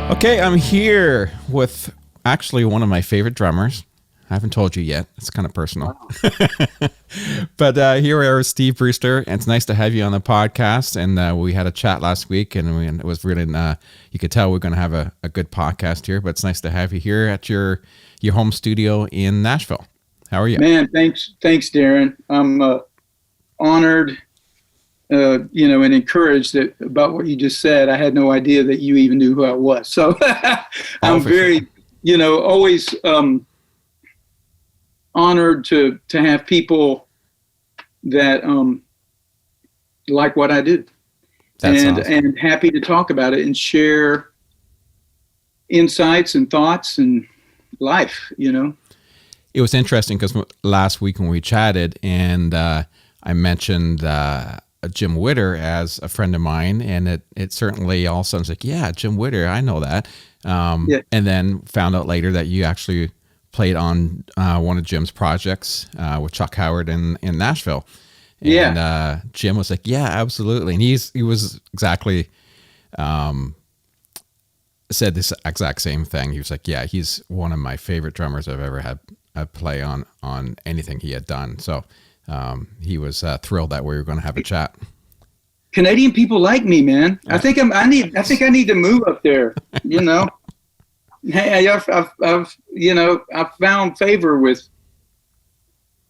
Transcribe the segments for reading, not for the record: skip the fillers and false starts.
Okay, I'm here with actually one of my favorite drummers. I haven't told you yet. It's kind of personal. Wow. But here we are with Steve Brewster, and it's nice to have you on the podcast. And we had a chat last week, and it was really, you could tell we're going to have a good podcast here, but it's nice to have you here at your home studio in Nashville. How are you? Man, thanks, Darren. I'm honored, and encouraged about what you just said. I had no idea that you even knew who I was. So I'm very, always honored to have people that like what I do. That's awesome. And happy to talk about it and share insights and thoughts and life, It was interesting because last week when we chatted and I mentioned Jim Witter as a friend of mine, and it certainly all sounds like, yeah, Jim Witter, I know that. Yeah. And then found out later that you actually played on one of Jim's projects with Chuck Howard in Nashville. And yeah. Jim was like, yeah, absolutely. And he was exactly said this exact same thing. He was like, yeah, he's one of my favorite drummers I've ever had play on anything he had done. So he was thrilled that we were going to have a chat. Canadian people like me, man. I think I need to move up there. Hey, I've found favor with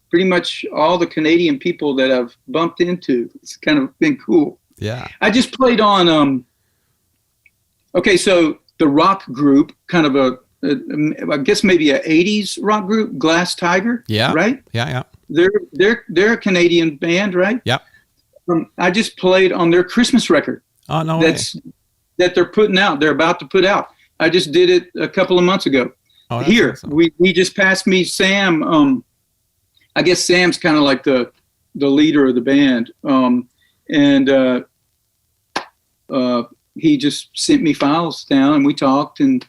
pretty much all the Canadian people that I've bumped into. It's kind of been cool. Yeah. I just played on. So the rock group, kind of I guess maybe a '80s rock group, Glass Tiger. Yeah. Right. Yeah. They're a Canadian band, right? Yep. I just played on their Christmas record. Oh, no way. That they're putting out. They're about to put out. I just did it a couple of months ago. Oh, here, awesome. we just passed me Sam. I guess Sam's kind of like the leader of the band. He just sent me files down, and we talked, and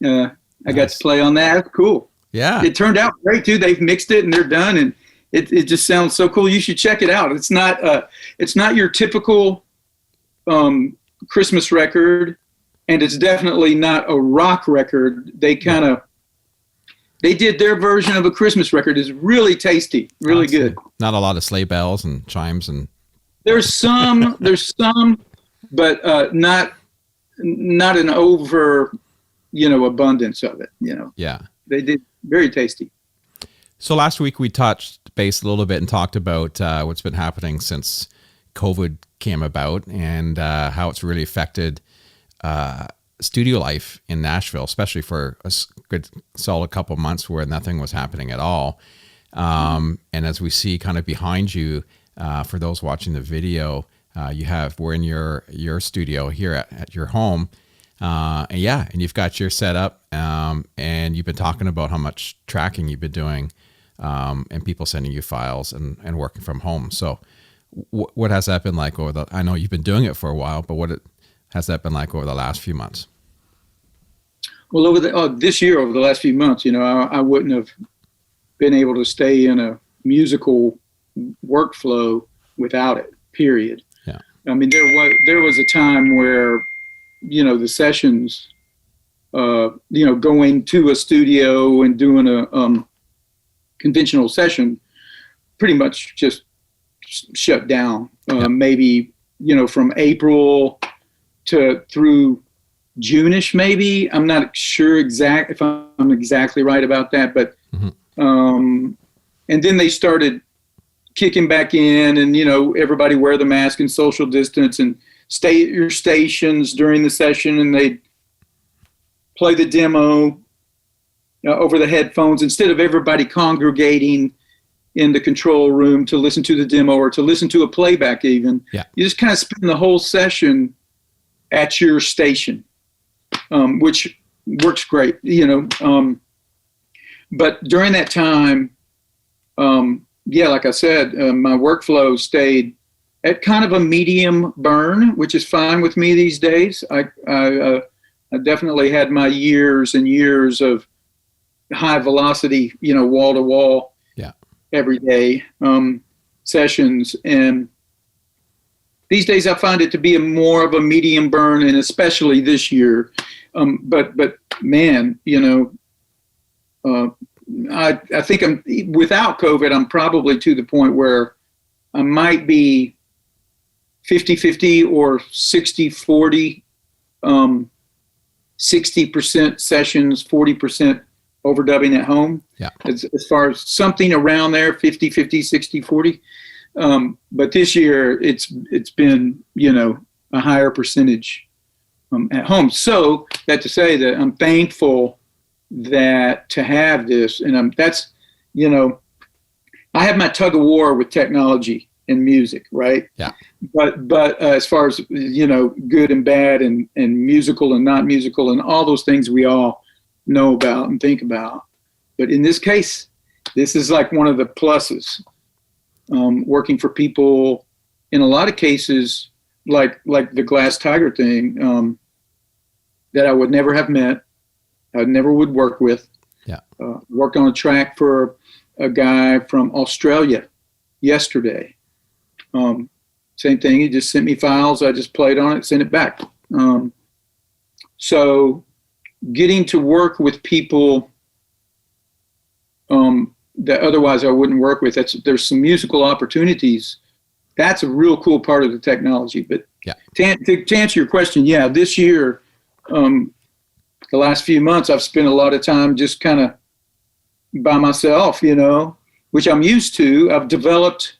I got to play on that. That's cool. Yeah. It turned out great too. They've mixed it and they're done, and it just sounds so cool. You should check it out. It's not your typical Christmas record, and it's definitely not a rock record. They did their version of a Christmas record. It's really tasty, really good. Not a lot of sleigh bells and chimes and there's some, but not an over, abundance of it, Yeah. They did very tasty. So last week we touched base a little bit and talked about what's been happening since COVID came about and how it's really affected studio life in Nashville, especially for a good solid couple of months where nothing was happening at all. And as we see kind of behind you, for those watching the video, we're in your studio here at your home. And you've got your setup, and you've been talking about how much tracking you've been doing, and people sending you files and working from home. So what has that been like I know you've been doing it for a while, but what has that been like over the last few months? Well, this year, over the last few months, I wouldn't have been able to stay in a musical workflow without it, period. Yeah. I mean, there was a time where, the sessions, going to a studio and doing a conventional session pretty much just shut down. Maybe, from April through June-ish, maybe. I'm not sure if I'm exactly right about that, but and then they started kicking back in, and everybody wear the mask and social distance and stay at your stations during the session, and they play the demo over the headphones instead of everybody congregating in the control room to listen to the demo or to listen to a playback even. Yeah. You just kind of spend the whole session at your station, which works great, but during that time, like I said, my workflow stayed at kind of a medium burn, which is fine with me these days. I definitely had my years and years of high velocity, wall to wall, every day sessions, and these days I find it to be more of a medium burn, and especially this year, But man, I think without COVID, I'm probably to the point where I might be 50-50 or 60-40, 60% sessions, 40% overdubbing at home. Yeah. As far as something around there, 50-50, 60-40. But this year it's been, a higher percentage at home. So that to say that I'm thankful that to have this, and that's, I have my tug of war with technology and music, right? Yeah. But as far as, good and bad and musical and not musical and all those things we all know about and think about. But in this case, this is like one of the pluses. Working for people in a lot of cases, like the Glass Tiger thing, that I would never have met, I never would work with. Yeah. Worked on a track for a guy from Australia yesterday. Same thing. He just sent me files. I just played on it, sent it back. So getting to work with people that otherwise I wouldn't work with, there's some musical opportunities. That's a real cool part of the technology. But yeah. To answer your question, this year, the last few months, I've spent a lot of time just kind of by myself, which I'm used to. I've developed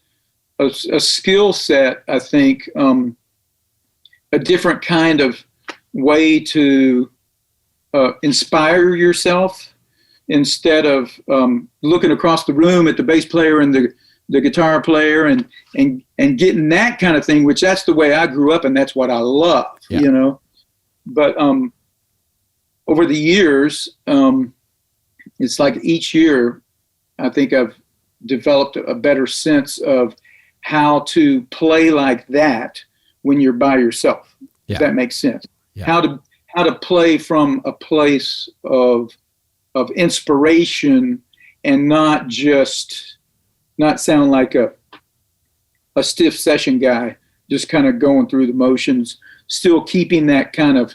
a skill set, I think, a different kind of way to inspire yourself instead of looking across the room at the bass player and the guitar player and getting that kind of thing, which that's the way I grew up and that's what I love, But over the years, it's like each year, I think I've developed a better sense of how to play like that when you're by yourself. Yeah. If that makes sense. Yeah. How to play from a place of inspiration and not sound like a stiff session guy, just kind of going through the motions, still keeping that kind of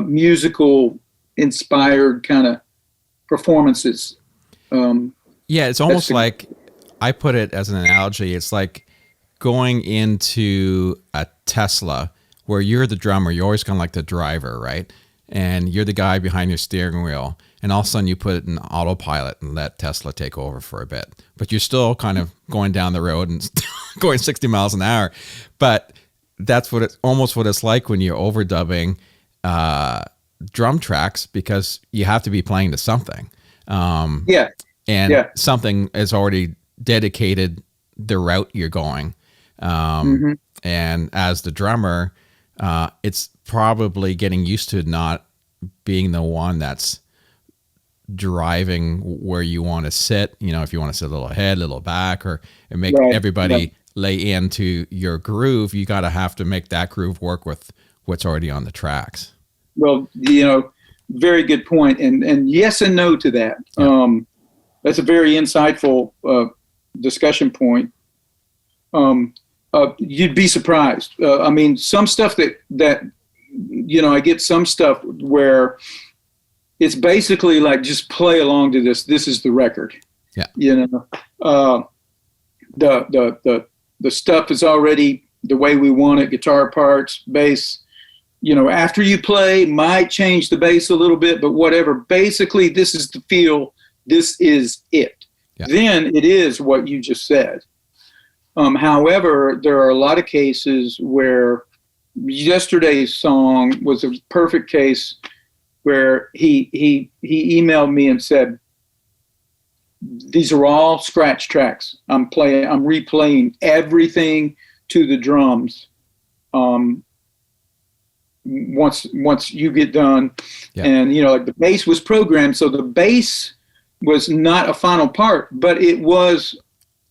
musical inspired kind of performances. It's almost like, I put it as an analogy, it's like going into a Tesla where you're the drummer, you're always kind of like the driver, right? And you're the guy behind your steering wheel, and all of a sudden you put it in autopilot and let Tesla take over for a bit. But you're still kind of going down the road and going 60 miles an hour. But that's almost what it's like when you're overdubbing drum tracks, because you have to be playing to something. Something is already dedicated the route you're going. And as the drummer, it's probably getting used to not being the one that's driving where you want to sit, if you want to sit a little ahead, a little back, or make everybody lay into your groove. You got to have to make that groove work with what's already on the tracks. Well, very good point. And yes and no to that. Yeah. That's a very insightful discussion point. You'd be surprised. Some stuff that I get some stuff where it's basically like, just play along to this. This is the record. Yeah. The stuff is already the way we want it. Guitar parts, bass. After you play, might change the bass a little bit, but whatever. Basically, this is the feel. This is it. Yeah. Then it is what you just said. However, there are a lot of cases where yesterday's song was a perfect case where he emailed me and said, these are all scratch tracks. I'm replaying everything to the drums. Once you get done. Yeah. And like the bass was programmed, so the bass was not a final part, but it was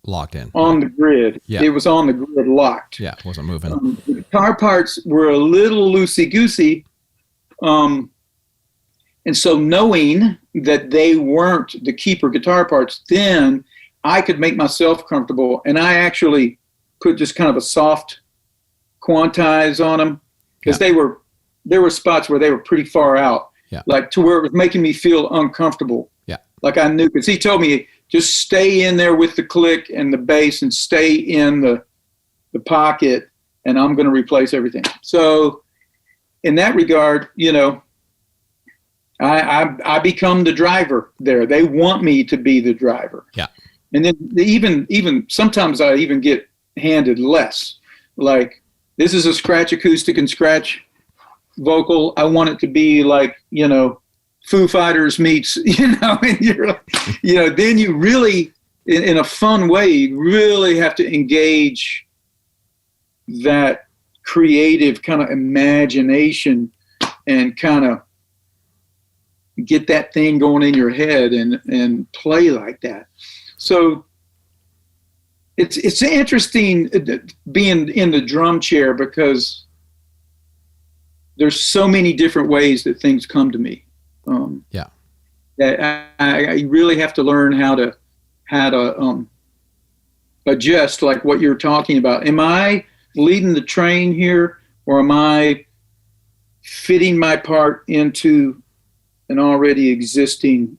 locked in on the grid. Yeah. It was on the grid locked. Yeah, it wasn't moving. The guitar parts were a little loosey-goosey. And so knowing that they weren't the keeper guitar parts, then I could make myself comfortable. And I actually put just kind of a soft quantize on them because they were there were spots where they were pretty far out, like to where it was making me feel uncomfortable. Yeah. Like I knew, because he told me, just stay in there with the click and the bass and stay in the pocket, and I'm going to replace everything. So in that regard, I become the driver there. They want me to be the driver. Yeah. And then even sometimes I even get handed less. Like, this is a scratch acoustic and scratch vocal. I want it to be like, Foo Fighters meets, and you're like, then you really, in a fun way, you really have to engage that creative kind of imagination and kind of get that thing going in your head and play like that. So it's interesting being in the drum chair, because there's so many different ways that things come to me. That I really have to learn how to adjust, like what you're talking about. Am I leading the train here, or am I fitting my part into an already existing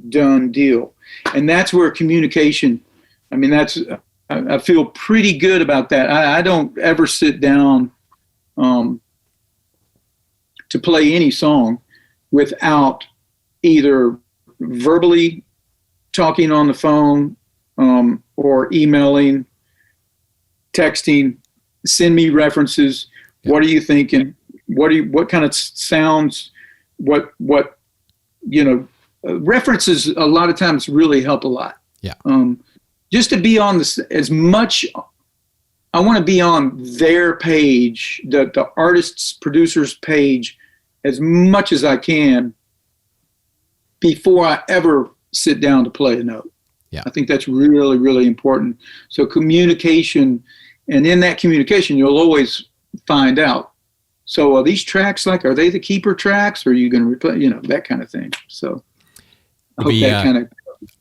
done deal? And that's where communication, I feel pretty good about that. I don't ever sit down to play any song without either verbally talking on the phone, or emailing, texting, send me references. Yeah. What are you thinking? What kind of sounds, references a lot of times really help a lot. Yeah. Just to be on this, as much, I want to be on their page, the artist's, producer's page, as much as I can before I ever sit down to play a note. Yeah. I think that's really, really important. So communication, and in that communication, you'll always find out. So are these tracks, are they the keeper tracks, or are you going to replay, that kind of thing. So I hope that kind of.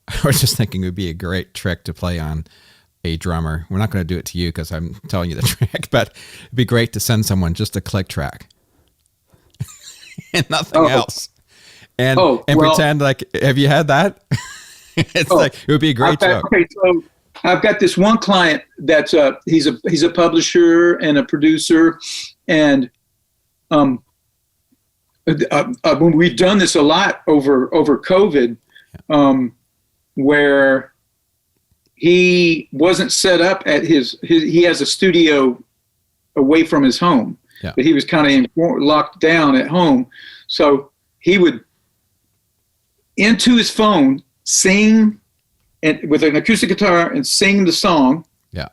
I was just thinking it would be a great trick to play on a drummer. We're not going to do it to you because I'm telling you the trick, but it'd be great to send someone just a click track and nothing else. And pretend like, have you had that? It's like, it would be a great joke. Okay, so I've got this one client that's he's a publisher and a producer, and we've done this a lot over COVID, where he wasn't set up at he has a studio away from his home, but he was kind of locked down at home. So he would, into his phone, sing with an acoustic guitar and sing the song. Yeah.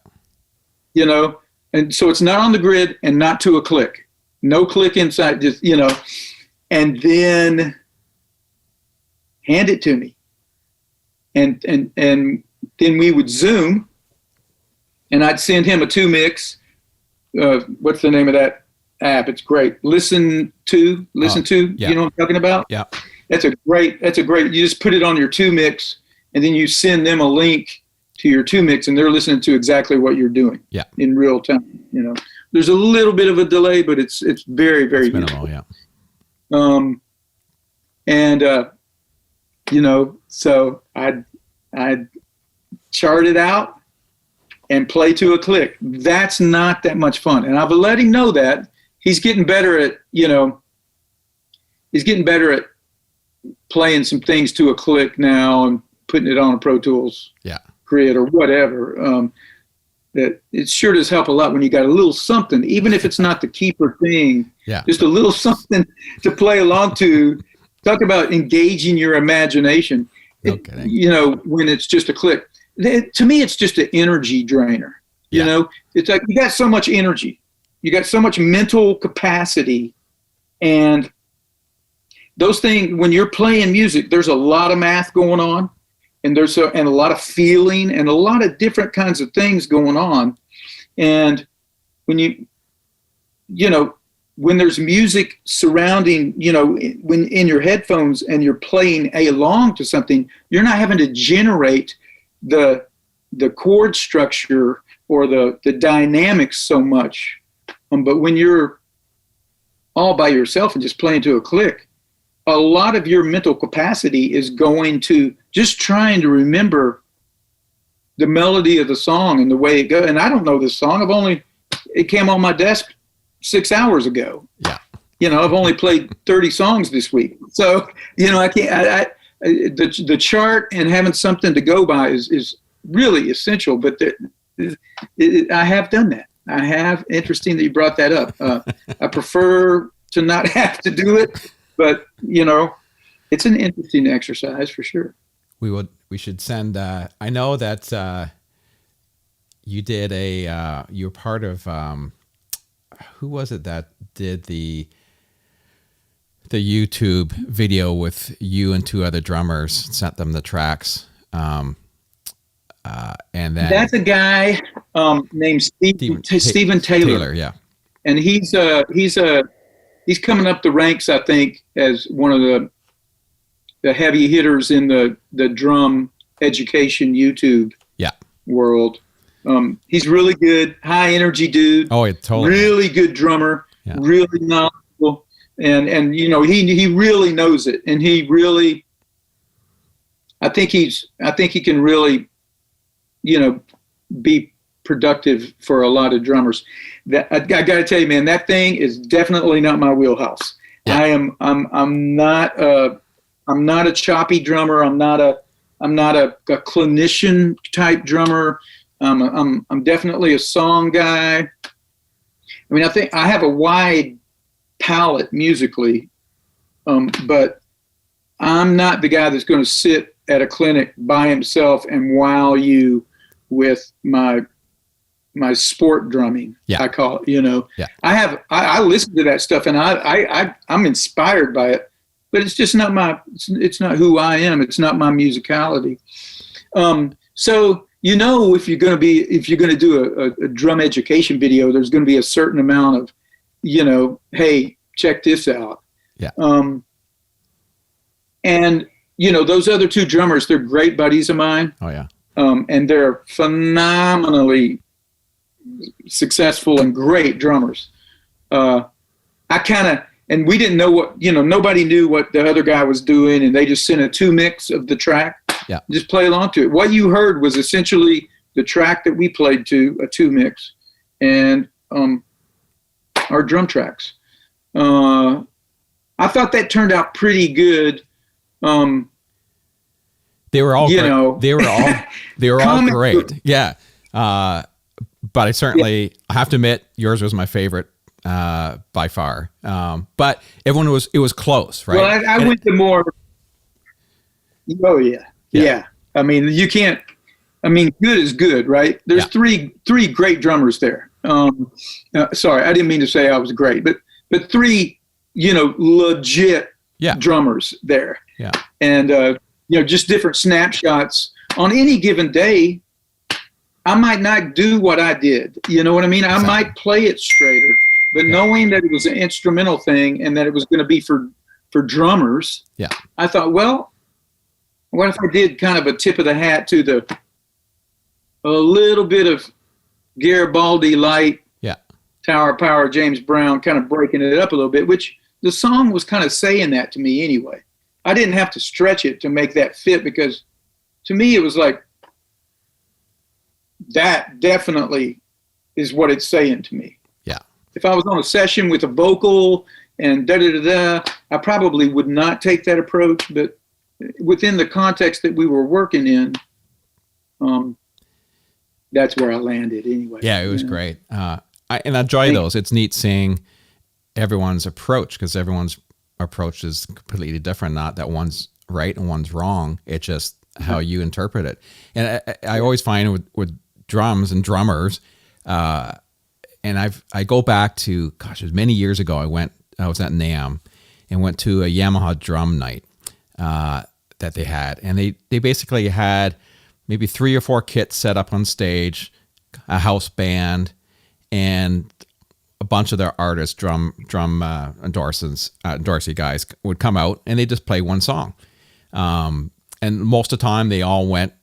And so it's not on the grid and not to a click. No click inside, just, and then hand it to me. And then we would Zoom, and I'd send him a 2-mix. What's the name of that app? It's great. Listen to. Yeah. You know what I'm talking about? Yeah. That's a great, you just put it on your 2-mix, and then you send them a link to your 2-mix, and they're listening to exactly what you're doing in real time. There's a little bit of a delay, but it's very, very minimal. Yeah. So I'd chart it out and play to a click. That's not that much fun. And I've let him know that. He's getting better at, playing some things to a click now and putting it on a Pro Tools grid or whatever. That it sure does help a lot when you got a little something, even if it's not the keeper thing, just a little something to play along to. Talk about engaging your imagination. When it's just a click. To me, it's just an energy drainer. It's like you got so much energy. You got so much mental capacity. And those things, when you're playing music, there's a lot of math going on. And there's a lot of feeling and a lot of different kinds of things going on. And when when there's music surrounding, when in your headphones and you're playing along to something, you're not having to generate the chord structure or the dynamics so much. But when you're all by yourself and just playing to a click, a lot of your mental capacity is going to just trying to remember the melody of the song and the way it goes. And I don't know this song. It came on my desk 6 hours ago. Yeah. I've only played 30 songs this week. So, I can't, the chart and having something to go by is really essential, but I have done that. Interesting that you brought that up. I prefer to not have to do it, but it's an interesting exercise for sure. We should send, I know that you did you're part of, who was it that did the YouTube video with you and two other drummers, sent them the tracks. And then that's a guy named Steven Taylor. Yeah. And he's coming up the ranks, I think, as one of the heavy hitters in the drum education YouTube world. He's really good, high energy dude. Oh, totally. Really good drummer, really knowledgeable. And he really knows it. And he really, I think he can really, be productive for a lot of drummers. That I got to tell you, man, that thing is definitely not my wheelhouse. Yeah. I'm not a choppy drummer. I'm not a clinician type drummer. I'm definitely a song guy. I mean, I think I have a wide palette musically, but I'm not the guy that's going to sit at a clinic by himself and wow you with my sport drumming. Yeah. I call it, Yeah. I listen to that stuff and I'm inspired by it, but it's just not it's not who I am. It's not my musicality. So if you're going to do a drum education video, there's going to be a certain amount of, hey, check this out. Yeah. And those other two drummers, they're great buddies of mine. Oh yeah. And they're phenomenally successful and great drummers. And we didn't know what, nobody knew what the other guy was doing, and they just sent a 2 mix of the track. Yeah. Just play along to it. What you heard was essentially the track that we played to, a 2 mix, and our drum tracks. I thought that turned out pretty good. They were all great. They were all great. Yeah. But I have to admit, yours was my favorite by far. But it was close, right? Well, I went to more. Oh yeah. Yeah. I mean, good is good, right? There's three great drummers there. Sorry, I didn't mean to say I was great, but three, legit drummers there. Yeah. And, just different snapshots on any given day. I might not do what I did. You know what I mean? I might play it straighter, but knowing that it was an instrumental thing and that it was going to be for drummers. Yeah. I thought, well, what if I did kind of a tip of the hat to a little bit of Garibaldi light, Tower of Power, James Brown, kind of breaking it up a little bit, which the song was kind of saying that to me anyway. I didn't have to stretch it to make that fit, because to me it was like, that definitely is what it's saying to me. Yeah. If I was on a session with a vocal and da-da-da-da, I probably would not take that approach, but within the context that we were working in, that's where I landed anyway. Yeah, it was great. I enjoy those. It's neat seeing everyone's approach, because everyone's approach is completely different. Not that one's right and one's wrong. It's just how you interpret it. And I always find with drums and drummers, and I go back to, it was many years ago. I was at NAMM and went to a Yamaha drum night that they had, and they basically had maybe 3 or 4 kits set up on stage, a house band, and a bunch of their artists, drum endorsee guys would come out and they just play one song. And most of the time they all went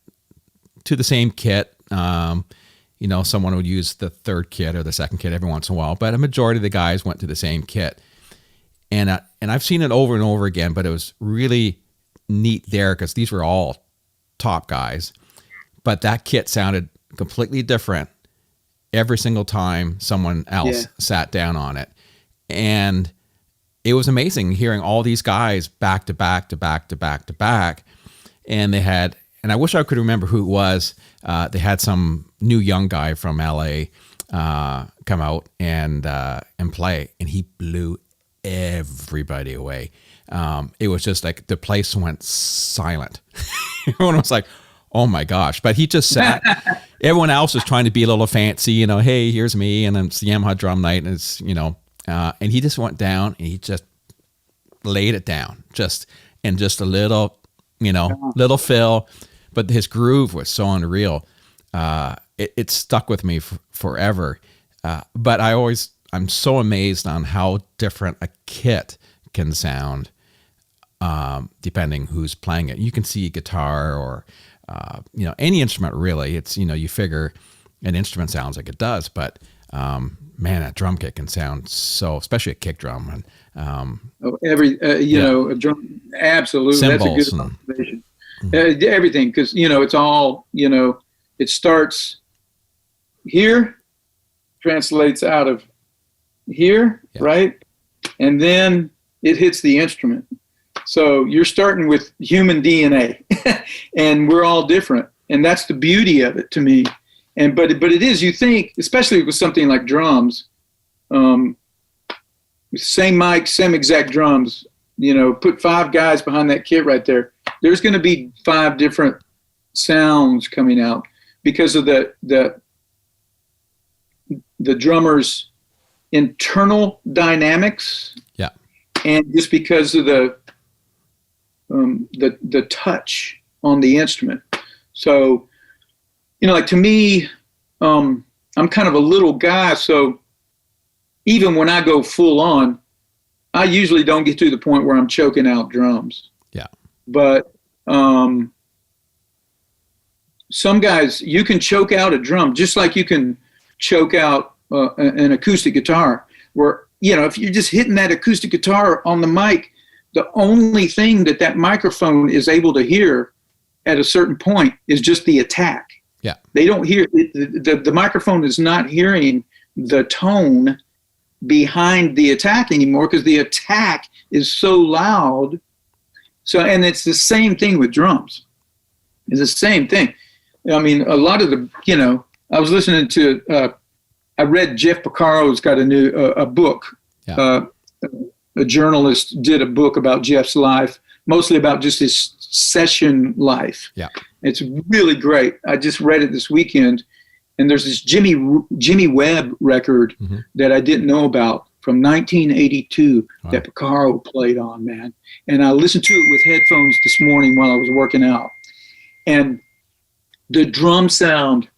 to the same kit. Someone would use the third kit or the second kit every once in a while, but a majority of the guys went to the same kit. and I've seen it over and over again, but it was really neat there because these were all top guys, but that kit sounded completely different every single time someone else sat down on it. And it was amazing hearing all these guys back to back to back to back to back. And they had, and I wish I could remember who it was. They had some new young guy from LA come out and play, and he blew everybody away. It was just like the place went silent. Everyone was like, oh my gosh. But he just sat. Everyone else was trying to be a little fancy, you know, hey, here's me, and it's the Yamaha drum night, and it's, you know, and he just went down and he just laid it down, just a little, you know, little fill, but his groove was so unreal. It stuck with me forever. But I'm so amazed on how different a kit can sound, depending who's playing it. You can see guitar or, you know, any instrument really. It's, you know, you figure an instrument sounds like it does, but, man, a drum kit can sound so, especially a kick drum. And, you know, a drum, absolutely. Cymbals, that's a good observation. Everything, because, you know, it's all, you know, it starts here, translates out of here, right? And then it hits the instrument. So you're starting with human DNA, and we're all different. And that's the beauty of it to me. And but it is, you think, especially with something like drums, same mic, same exact drums, you know, put 5 guys behind that kit right there. There's going to be 5 different sounds coming out because of the drummer's internal dynamics. Yeah. And just because of the touch on the instrument. So, you know, like to me, I'm kind of a little guy, so even when I go full on, I usually don't get to the point where I'm choking out drums. Yeah. But some guys, you can choke out a drum just like you can choke out an acoustic guitar. Where, you know, if you're just hitting that acoustic guitar on the mic, the only thing that microphone is able to hear at a certain point is just the attack. Yeah. They don't hear, the microphone is not hearing the tone behind the attack anymore because the attack is so loud. So, and it's the same thing with drums. It's the same thing. I mean, a lot of the, you know, I was listening to, I read Jeff Porcaro's got a book. Yeah. A journalist did a book about Jeff's life, mostly about just his session life. Yeah. It's really great. I just read it this weekend, and there's this Jimmy Webb record that I didn't know about from 1982 that Porcaro played on, man. And I listened to it with headphones this morning while I was working out. And the drum sound,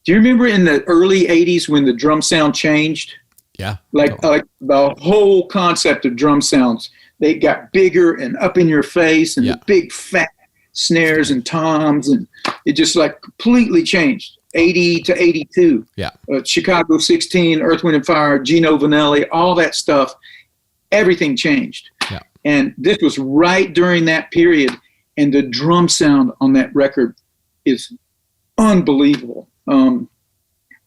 do you remember in the early 80s when the drum sound changed? Yeah. Like the whole concept of drum sounds, they got bigger and up in your face, and the big fat snares and toms, and it just like completely changed. 80 to 82. Yeah. Chicago 16, Earth, Wind and Fire, Gino Vanelli, all that stuff, everything changed. Yeah. And this was right during that period, and the drum sound on that record is unbelievable, on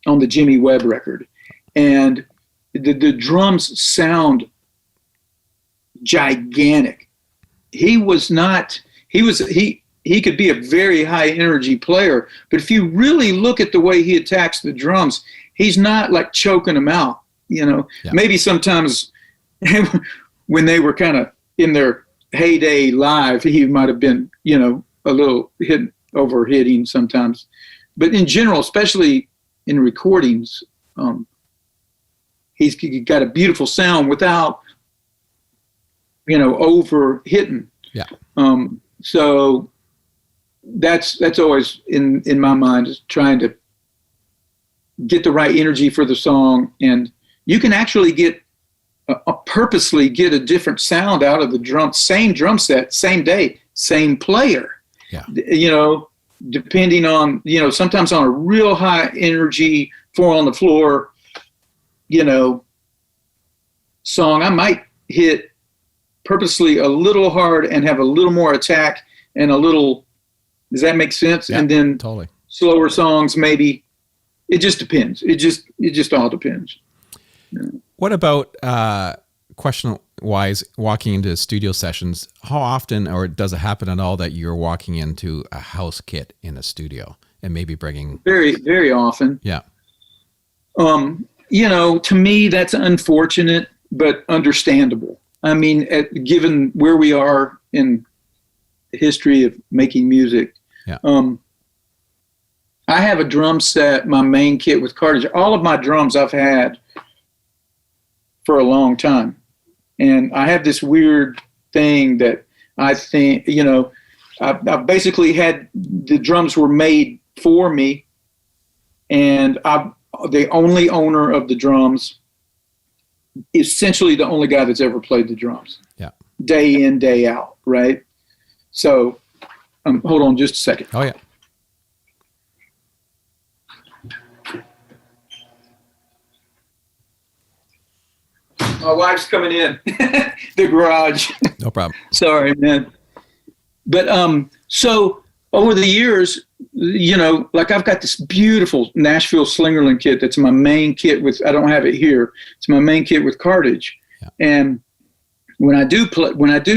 the Jimmy Webb record. And the drums sound gigantic. He could be a very high energy player, but if you really look at the way he attacks the drums, he's not like choking them out, you know. Yeah. Maybe sometimes when they were kind of in their heyday live, he might have been, you know, a little hitting sometimes, but in general, especially in recordings, he's got a beautiful sound without, you know, over hitting. Yeah. So that's always in my mind, is trying to get the right energy for the song. And you can actually get purposely get a different sound out of the same drum set, same day, same player. Yeah. You know, depending on, you know, sometimes on a real high energy 4 on the floor, you know, song, I might hit purposely a little hard and have a little more attack and a little, does that make sense? Yeah, and then totally. Slower songs, maybe. It just depends. It just all depends. Yeah. What about question-wise, walking into studio sessions? How often, or does it happen at all, that you're walking into a house kit in a studio and maybe bringing? Very, very often. Yeah. To me, that's unfortunate, but understandable. I mean, given where we are in the history of making music, yeah. I have a drum set, my main kit with cartridge. All of my drums I've had for a long time. And I have this weird thing that I think, I basically had the drums were made for me, and I'm the only owner of the drums, essentially the only guy that's ever played the drums. Yeah. Day in, day out, right? So, hold on just a second. Oh, yeah. My wife's coming in the garage. No problem. Sorry, man. But so over the years, like I've got this beautiful Nashville Slingerland kit that's my main kit with, I don't have it here. It's my main kit with cartridge. Yeah. And when I do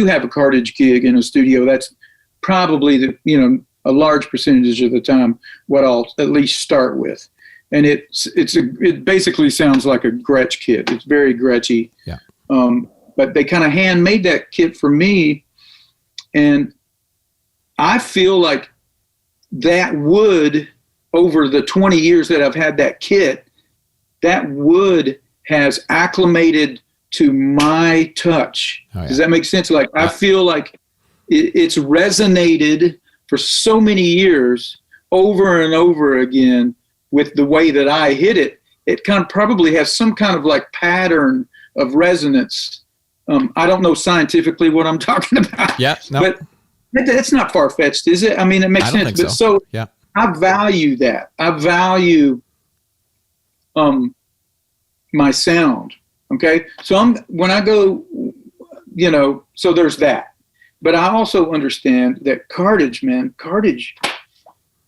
have a cartridge gig in a studio, that's probably a large percentage of the time what I'll at least start with. And it basically sounds like a Gretsch kit. It's very Gretschy. Yeah. But they kind of handmade that kit for me, and I feel like that wood, over the 20 years that I've had that kit, that wood has acclimated to my touch. Oh, yeah. Does that make sense? Like, yeah. I feel like it's resonated for so many years, over and over again, with the way that I hit it. It kind of probably has some kind of like pattern of resonance. I don't know scientifically what I'm talking about. Yeah, no. But that's not far-fetched, is it? I mean, it makes sense. But so yeah. I value that. I value my sound. Okay, so when I go, so there's that. But I also understand that cartridge,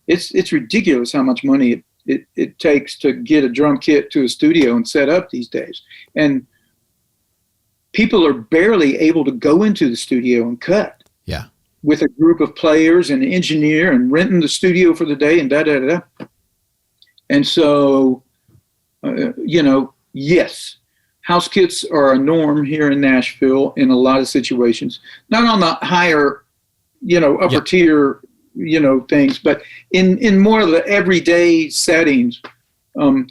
it's ridiculous how much money it takes to get a drum kit to a studio and set up these days. And people are barely able to go into the studio and cut. Yeah. With a group of players and an engineer and renting the studio for the day and da-da-da-da. And so, yes, house kits are a norm here in Nashville in a lot of situations. Not on the higher, upper tier, things, but in more of the everyday settings, it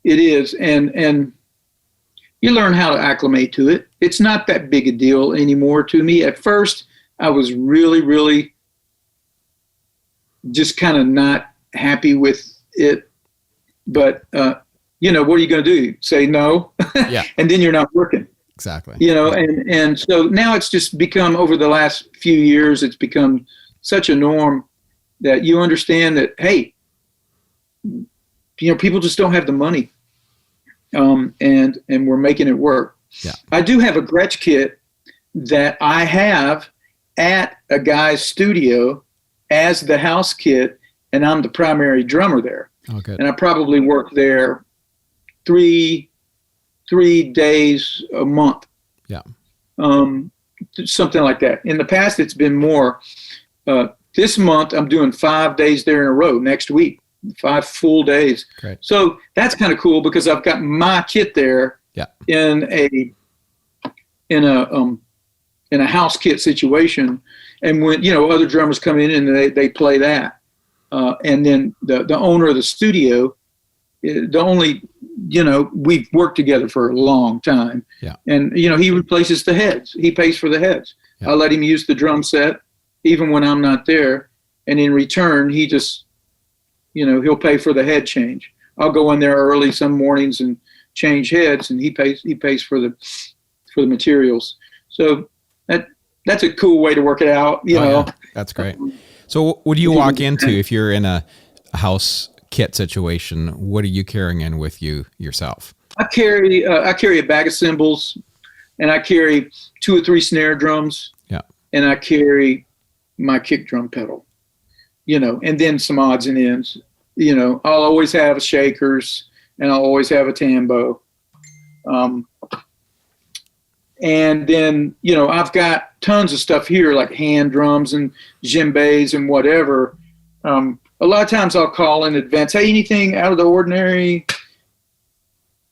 is, and you learn how to acclimate to it. It's not that big a deal anymore to me. At first, I was really, really just kind of not happy with it, but what are you going to do? Say no? Yeah. And then you're not working. Exactly. And so now it's just become, over the last few years, it's become such a norm that you understand that, hey, people just don't have the money. And we're making it work. Yeah. I do have a Gretsch kit that I have at a guy's studio as the house kit, and I'm the primary drummer there. Oh, good. And I probably work there three days a month. Yeah. Something like that. In the past, it's been more. This month, I'm doing 5 days there in a row. Next week, 5 full days. Great. So that's kind of cool because I've got my kit there. Yeah. In a house kit situation, and when other drummers come in and they play that, and then the owner of the studio, we've worked together for a long time. Yeah. And, he replaces the heads. He pays for the heads. Yeah. I let him use the drum set even when I'm not there. And in return, he just, he'll pay for the head change. I'll go in there early some mornings and change heads, and he pays for the materials. So that's a cool way to work it out, Yeah. That's great. So what do you walk into if you're in a house kit situation? What are you carrying in with you yourself? I carry a bag of cymbals, and I carry 2 or 3 snare drums. Yeah. And I carry my kick drum pedal, and then some odds and ends. I'll always have shakers, and I'll always have a tambo. And then, I've got tons of stuff here, like hand drums and djembes and whatever. A lot of times I'll call in advance, hey, anything out of the ordinary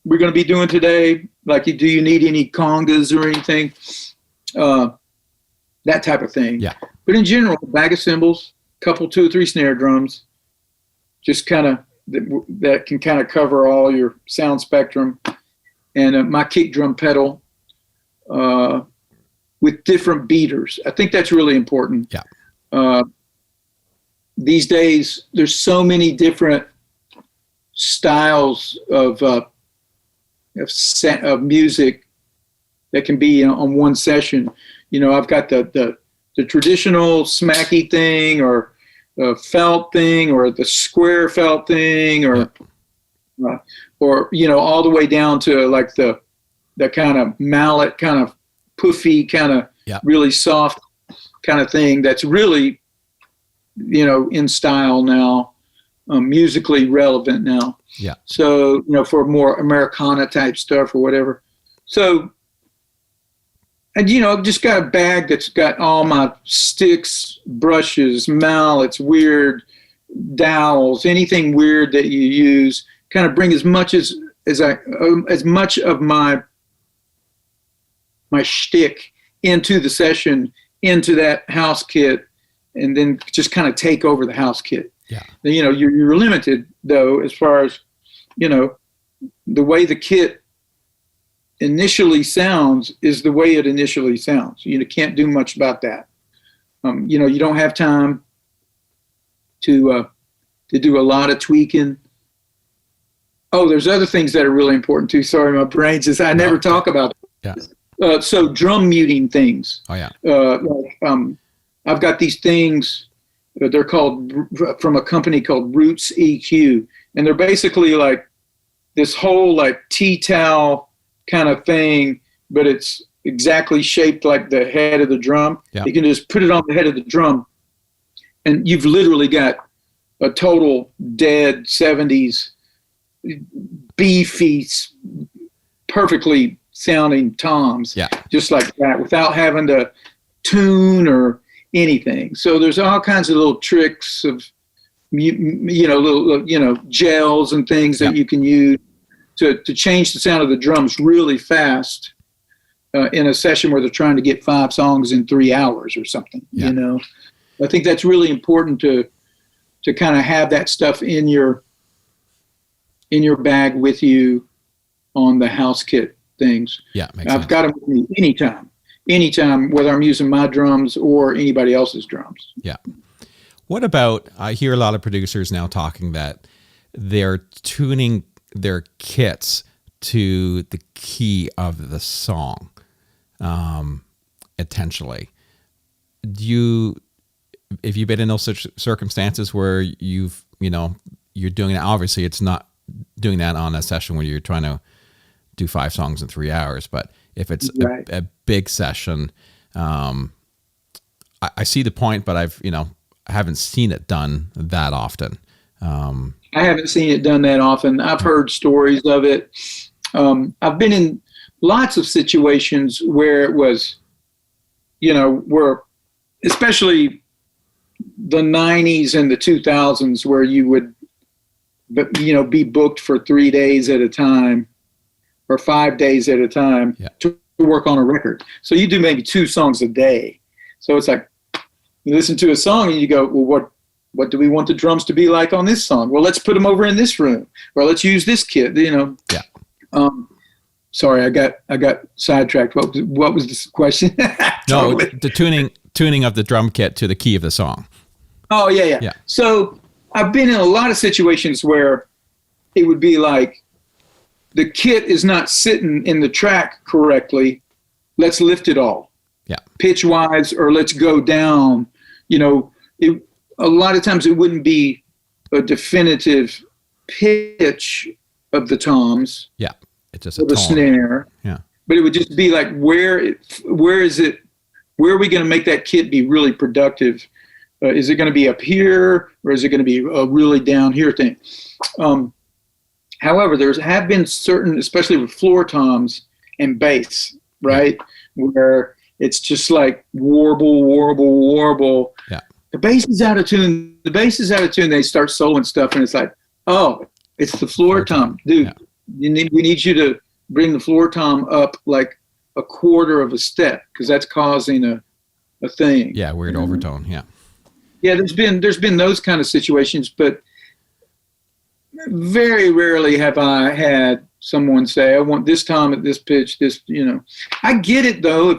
we're going to be doing today? Like, do you need any congas or anything? That type of thing. Yeah. But in general, a bag of cymbals, couple, 2 or 3 snare drums, just kind of that can kind of cover all your sound spectrum. And my kick drum pedal with different beaters. I think that's really important. Yeah. These days, there's so many different styles of music that can be on one session. I've got the traditional smacky thing, or the felt thing, or the square felt thing, or all the way down to like the kind of mallet, kind of puffy, kind of really soft kind of thing that's really in style now, musically relevant now. Yeah. So, for more Americana type stuff or whatever. So, and, I've just got a bag that's got all my sticks, brushes, mallets, weird dowels, anything weird that you use. Kind of bring as much of my shtick into the session, into that house kit, and then just kind of take over the house kit. Yeah. You're limited though, as far as, the way the kit initially sounds is the way it initially sounds. You can't do much about that. You don't have time to do a lot of tweaking. Oh, there's other things that are really important too. Sorry, my brain just, I never talk about it. Yeah. So drum muting things. Oh yeah. I've got these things, they're called, from a company called Roots EQ, and they're basically like this whole like tea towel kind of thing, but it's exactly shaped like the head of the drum. Yeah. You can just put it on the head of the drum, and you've literally got a total dead 70s beefy, perfectly sounding toms. Yeah. Just like that, without having to tune or anything. So there's all kinds of little tricks of, little, gels and things that you can use to change the sound of the drums really fast in a session where they're trying to get 5 songs in 3 hours or something. Yeah. I think that's really important to kind of have that stuff in your bag with you on the house kit things. Yeah, makes I've sense. got them with me anytime, whether I'm using my drums or anybody else's drums. Yeah. What about, I hear a lot of producers now talking that they're tuning their kits to the key of the song, intentionally. If you've been in those such circumstances where you're doing it, obviously it's not doing that on a session where you're trying to do 5 songs in 3 hours, but if it's a big session, I see the point, but I haven't seen it done that often. I haven't seen it done that often. I've heard stories of it. I've been in lots of situations where it was, where especially the 90s and the 2000s, where you would, be booked for 3 days at a time or 5 days at a time to work on a record. So you do maybe 2 songs a day. So it's like, you listen to a song and you go, well, what do we want the drums to be like on this song? Well, let's put them over in this room, or let's use this kit, Yeah. Sorry, I got sidetracked. What was this question? No, the tuning of the drum kit to the key of the song. Oh, yeah. So I've been in a lot of situations where it would be like, the kit is not sitting in the track correctly. Let's lift it all. Yeah. Pitch wise, or let's go down. A lot of times it wouldn't be a definitive pitch of the toms. Yeah. It's just for the snare. Yeah. But it would just be like, where is it? Where are we going to make that kit be really productive? Is it going to be up here, or is it going to be a really down here thing? However, have been certain, especially with floor toms and bass, right, where it's just like warble, warble, warble. Yeah. The bass is out of tune. They start soloing stuff, and it's like, oh, it's the floor tom, dude. Yeah. We need you to bring the floor tom up like a quarter of a step, because that's causing a thing. Yeah, weird overtone. Yeah. Yeah, there's been those kind of situations, but very rarely have I had someone say, I want this tom at this pitch, this, I get it though,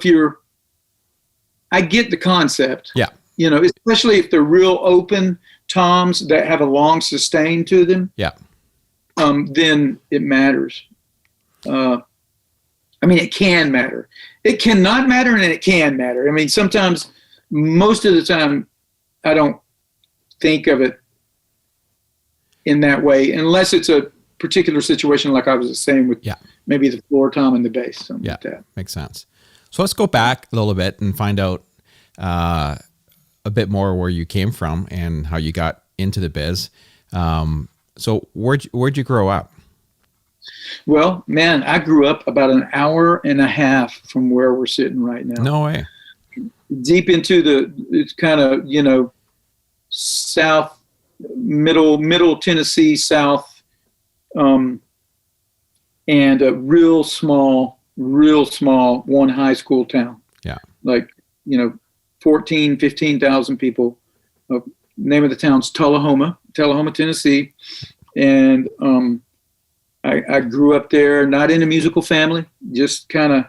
I get the concept. Yeah. Especially if they're real open toms that have a long sustain to them. Yeah. Then it matters. It can matter. It cannot matter, and it can matter. Sometimes, most of the time, I don't think of it in that way, unless it's a particular situation like I was saying with maybe the floor tom and the bass, something like that. Makes sense. So let's go back a little bit and find out a bit more where you came from and how you got into the biz. So where'd you grow up? Well, man, I grew up about an hour and a half from where we're sitting right now. No way. Deep into it's kind of, south, middle Tennessee, south, and a real small one high school town. Yeah. Like, 14, 15,000 people. Name of the town's Tullahoma, Tennessee. And I grew up there, not in a musical family, just kind of,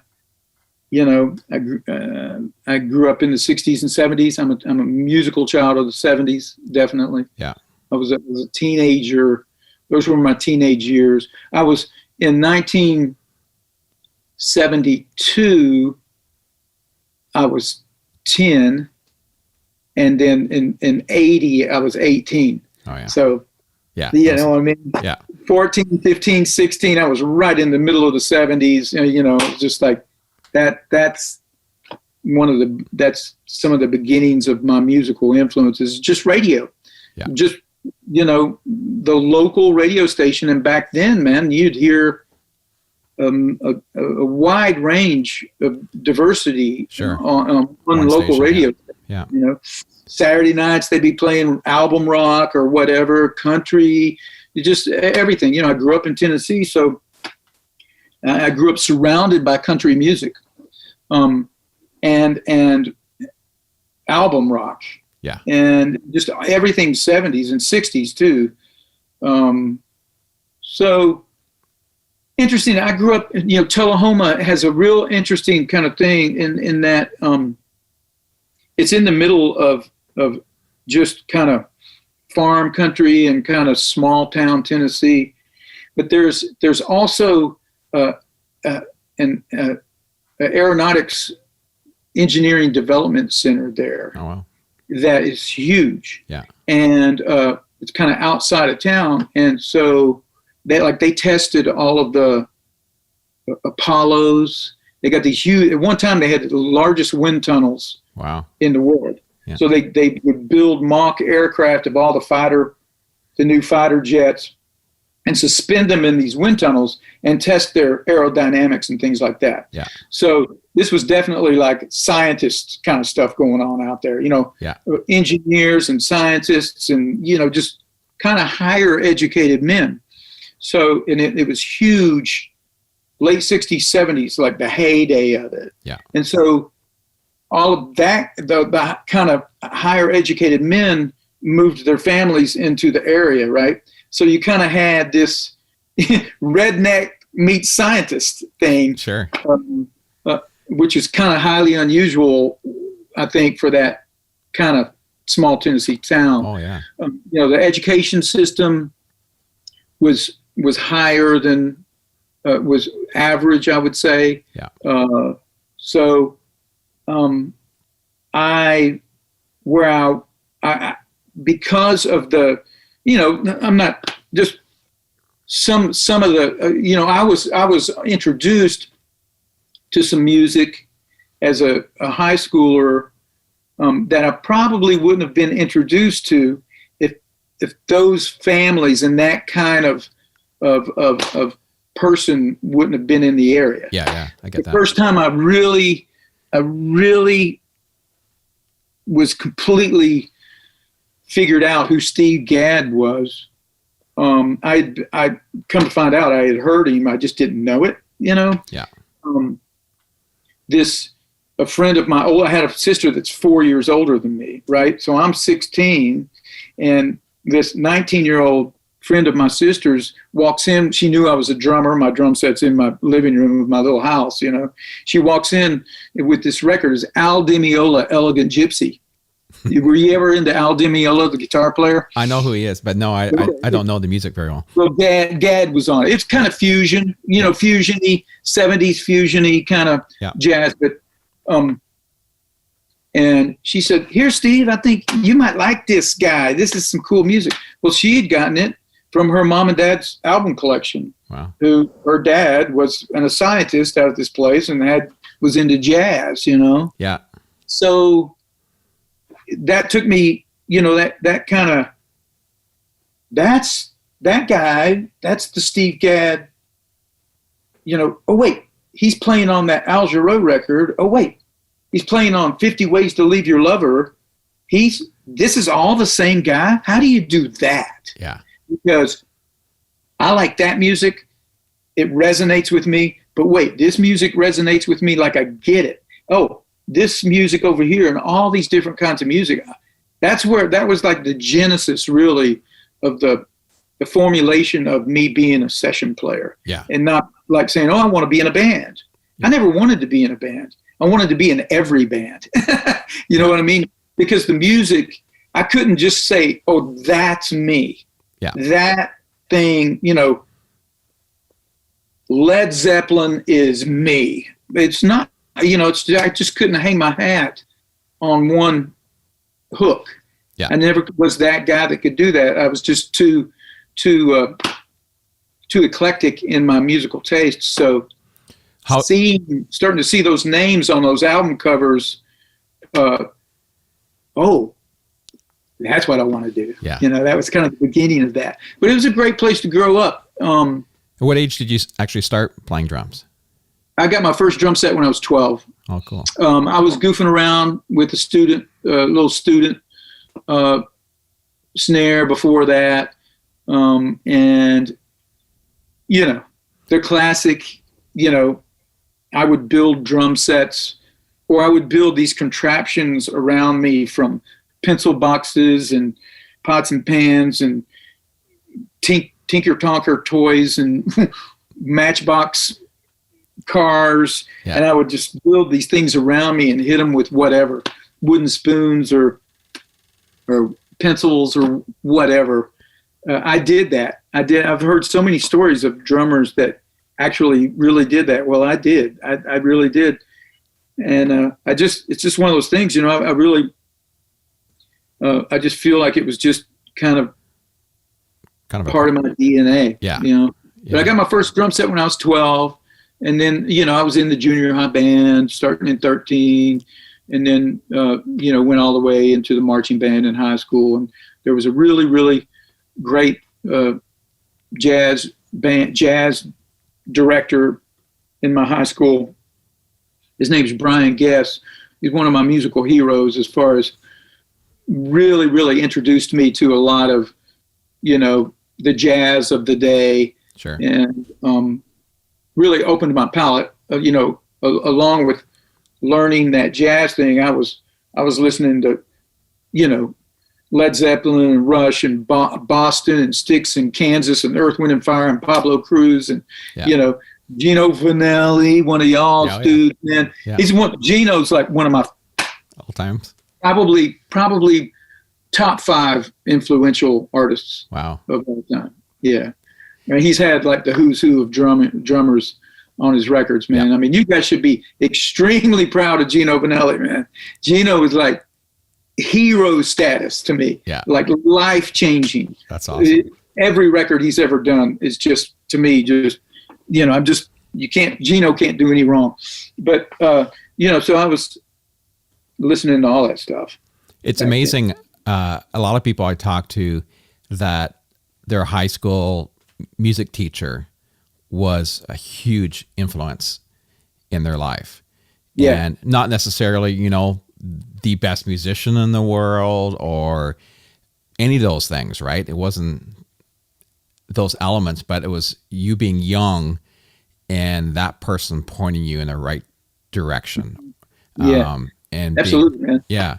I grew up in the 60s and 70s. I'm a musical child of the 70s, definitely. Yeah. I was a teenager. Those were my teenage years. I was in 1972, I was 10, and then in 80, I was 18. Oh, yeah. So, yeah, know what I mean? Yeah. 14, 15, 16, I was right in the middle of the 70s, just like that. That's some of the beginnings of my musical influences, just radio. Yeah. Just, the local radio station. And back then, man, you'd hear a wide range of diversity on local radio. Yeah. Saturday nights they'd be playing album rock or whatever, country, just everything. I grew up in Tennessee, so I grew up surrounded by country music, and album rock. Yeah. And just everything 70s and 60s too. So interesting. I grew up, Tullahoma has a real interesting kind of thing in that it's in the middle of just kind of farm country and kind of small town Tennessee. But there's also an aeronautics engineering development center there. Oh, wow. That is huge. Yeah. And it's kind of outside of town. And so they tested all of the Apollos. They got these huge, at one time they had the largest wind tunnels in the world. Yeah. So they would build mock aircraft of all the new fighter jets, and suspend them in these wind tunnels and test their aerodynamics and things like that. Yeah. So this was definitely like scientist kind of stuff going on out there, engineers and scientists and, just kind of higher educated men. So, and it was huge, late 60s, 70s, like the heyday of it. Yeah. And so all of that, the kind of higher educated men moved their families into the area, right? So you kind of had this redneck meets scientist thing, sure, which is kind of highly unusual, I think, for that kind of small Tennessee town. Oh yeah. The education system was higher than was average, I would say. Yeah. So I because of the, I'm not just some of the, I was introduced to some music as a high schooler that I probably wouldn't have been introduced to if those families and that kind of person wouldn't have been in the area. Yeah, I get that. The first time I really was completely figured out who Steve Gadd was. I come to find out I had heard him. I just didn't know it, Yeah. A friend of mine, I had a sister that's 4 years older than me, right? So I'm 16, and this 19-year-old friend of my sister's walks in. She knew I was a drummer. My drum set's in my living room of my little house, She walks in with this record. It's Al Di Meola, Elegant Gypsy. Were you ever into Al Di Meola, the guitar player? I know who he is, but no, I don't know the music very well. Well, Gadd was on it. It's kind of fusion, fusion-y, 70s fusion-y kind of jazz. But and she said, "Here, Steve, I think you might like this guy. This is some cool music." Well, she had gotten it from her mom and dad's album collection. Wow. Who her dad was a scientist out at this place and was into jazz, Yeah. So that took me, that kind of, that's that guy, that's the Steve Gadd, oh wait, he's playing on that Al Jarreau record. Oh wait, he's playing on 50 Ways to Leave Your Lover. This is all the same guy. How do you do that? Yeah. Because I like that music. It resonates with me. But wait, this music resonates with me like I get it. Oh, this music over here and all these different kinds of music. That was like the genesis really of the formulation of me being a session player. Yeah. And not like saying, oh, I want to be in a band. Yeah. I never wanted to be in a band. I wanted to be in every band. You know what I mean? Because the music, I couldn't just say, oh, that's me. Yeah. That thing, Led Zeppelin is me. It's not, I just couldn't hang my hat on one hook. Yeah. I never was that guy that could do that. I was just too eclectic in my musical taste. So starting to see those names on those album covers, that's what I want to do. Yeah. That was kind of the beginning of that. But it was a great place to grow up. At what age did you actually start playing drums? I got my first drum set when I was 12. Oh, cool. I was goofing around with a little student snare before that. And, the classic, I would build drum sets, or I would build these contraptions around me from pencil boxes and pots and pans and Tinker Tonker toys and Matchbox cars. Yeah. And I would just build these things around me and hit them with whatever, wooden spoons or pencils or whatever. I did that. I've heard so many stories of drummers that actually really did that. Well, I did. I really did. And it's just one of those things, I really, I just feel like it was just kind of part of my DNA. Yeah. But I got my first drum set when I was 12. And then, I was in the junior high band starting in 13. And then, went all the way into the marching band in high school. And there was a really, really great jazz director in my high school. His name's Brian Guess. He's one of my musical heroes as far as really, really introduced me to a lot of, the jazz of the day. Sure. And really opened my palate, along with learning that jazz thing. I was listening to, Led Zeppelin and Rush and Boston and Styx and Kansas and Earth, Wind and Fire and Pablo Cruz and, Gino Vanelli, one of y'all's dudes, man. Yeah. Gino's like one of my all times. Probably top 5 influential artists. Wow. Of all time. Yeah. I mean, he's had like the who's who of drummers on his records, man. Yeah. I mean, you guys should be extremely proud of Gino Vanelli, man. Gino is like hero status to me. Yeah. Like life-changing. That's awesome. every record he's ever done is just, to me, just, Gino can't do any wrong. But, so I was listening to all that stuff. It's amazing. A lot of people I talk to that their high school music teacher was a huge influence in their life. Yeah. And not necessarily, the best musician in the world or any of those things, right? It wasn't those elements, but it was you being young and that person pointing you in the right direction. Yeah. And absolutely, man. Yeah.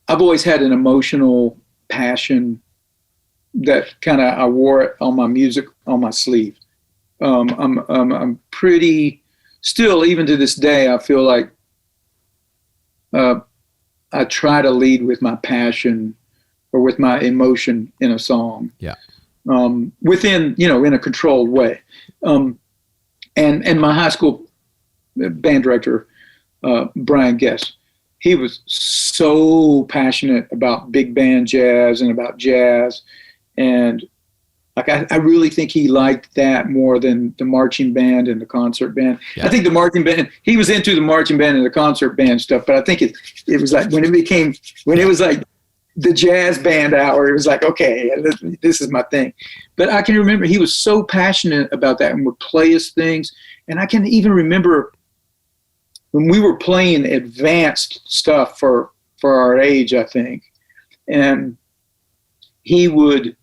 I've always had an emotional passion that I wore it on my music on my sleeve. I'm pretty still, even to this day, I feel like I try to lead with my passion or with my emotion in a song. Yeah. Within, in a controlled way. And my high school band director, Brian Guest, he was so passionate about big band jazz and about jazz. And like, I really think he liked that more than the marching band and the concert band. Yeah. I think the marching band, he was into the marching band and the concert band stuff, but I think it was like when it was like the jazz band hour, it was like, okay, this is my thing. But I can remember he was so passionate about that and would play us things. And I can even remember when we were playing advanced stuff for our age, I think. And he would,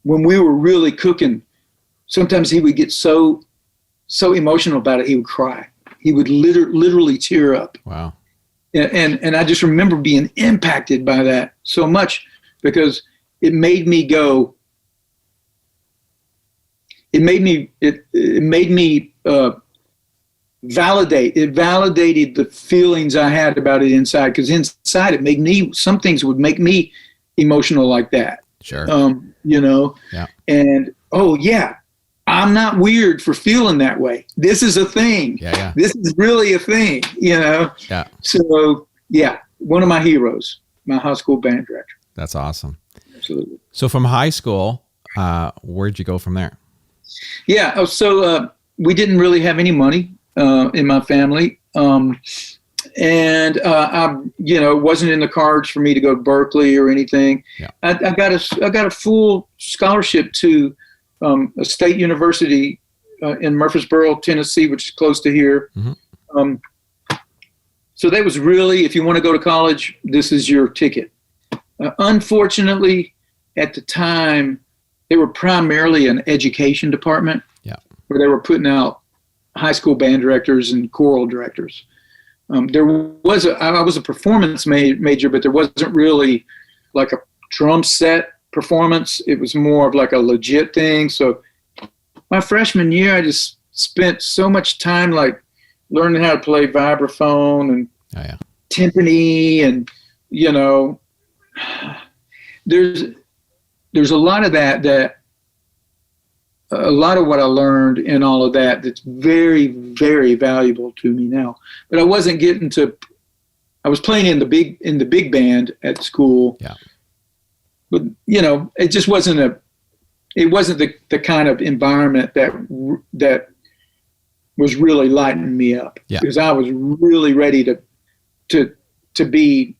when we were really cooking, sometimes he would get so emotional about it, he would cry. He would literally tear up. Wow. And I just remember being impacted by that so much because it made me go. It made me validate. It validated the feelings I had about it inside, because inside some things would make me emotional like that. Sure. Yeah. And I'm not weird for feeling that way. This is a thing. Yeah. This is really a thing, Yeah. So, one of my heroes, my high school band director. That's awesome. Absolutely. So from high school, where'd you go from there? Yeah. So we didn't really have any money in my family. And I wasn't in the cards for me to go to Berkeley or anything. Yeah. I got a full scholarship to a state university in Murfreesboro, Tennessee, which is close to here. Mm-hmm. So that was really, if you want to go to college, this is your ticket. Unfortunately, at the time, they were primarily an education department. Yeah. Where they were putting out high school band directors and choral directors. I was a performance major, but there wasn't really like a drum set performance. It was more of like a legit thing. So my freshman year, I just spent so much time like learning how to play vibraphone and timpani, and there's a lot of that a lot of what I learned in all of that's very, very valuable to me now. But I wasn't getting to. I was playing in the big band at school. Yeah. But it just wasn't the kind of environment that was really lighting me up. Yeah. Because I was really ready to be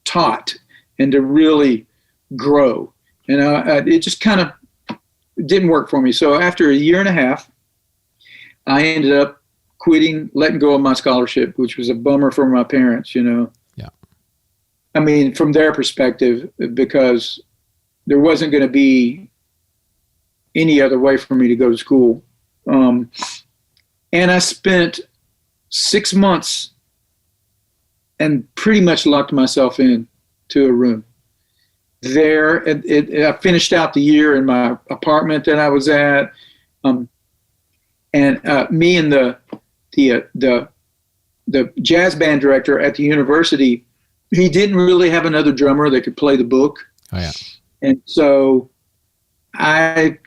taught and to really grow. It just kind of didn't work for me. So after a year and a half, I ended up quitting, letting go of my scholarship, which was a bummer for my parents, Yeah. I mean, from their perspective, because there wasn't going to be any other way for me to go to school. And I spent 6 months and pretty much locked myself in to a room. There, I finished out the year in my apartment that I was at, and me and the jazz band director at the university, he didn't really have another drummer that could play the book. Oh yeah. And so in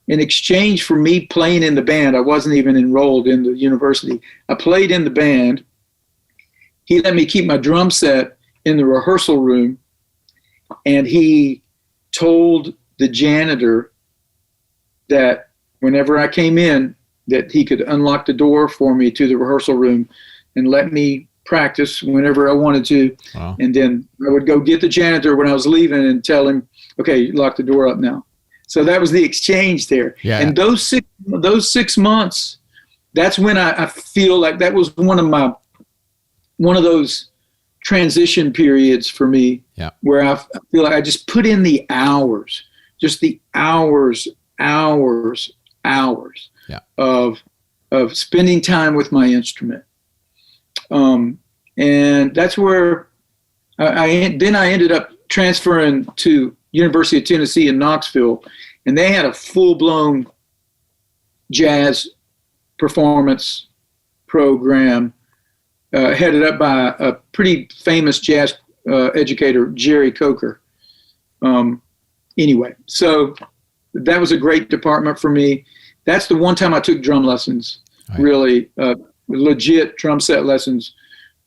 exchange for me playing in the band, I wasn't even enrolled in the university. I played in the band. He let me keep my drum set in the rehearsal room, and he told the janitor that whenever I came in, that he could unlock the door for me to the rehearsal room and let me practice whenever I wanted to. Wow. And then I would go get the janitor when I was leaving and tell him, okay, lock the door up now. So that was the exchange there. Yeah. And those 6 months, that's when I feel like that was one of those transition periods for me, where I feel like I just put in the hours, just the hours of spending time with my instrument. And that's where I ended up transferring to University of Tennessee in Knoxville, and they had a full-blown jazz performance program headed up by a pretty famous jazz educator, Jerry Coker. Anyway, so that was a great department for me. That's the one time I took drum lessons, really legit drum set lessons.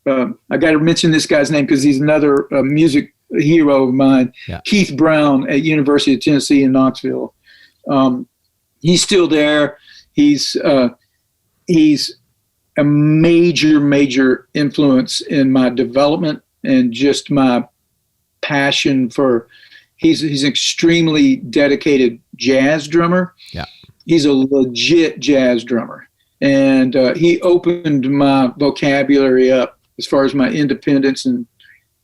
I got to mention this guy's name because he's another music hero of mine, Keith Brown at University of Tennessee in Knoxville. He's still there. He's a major influence in my development and just my passion for. He's an extremely dedicated jazz drummer. Yeah, he's a legit jazz drummer, and he opened my vocabulary up as far as my independence and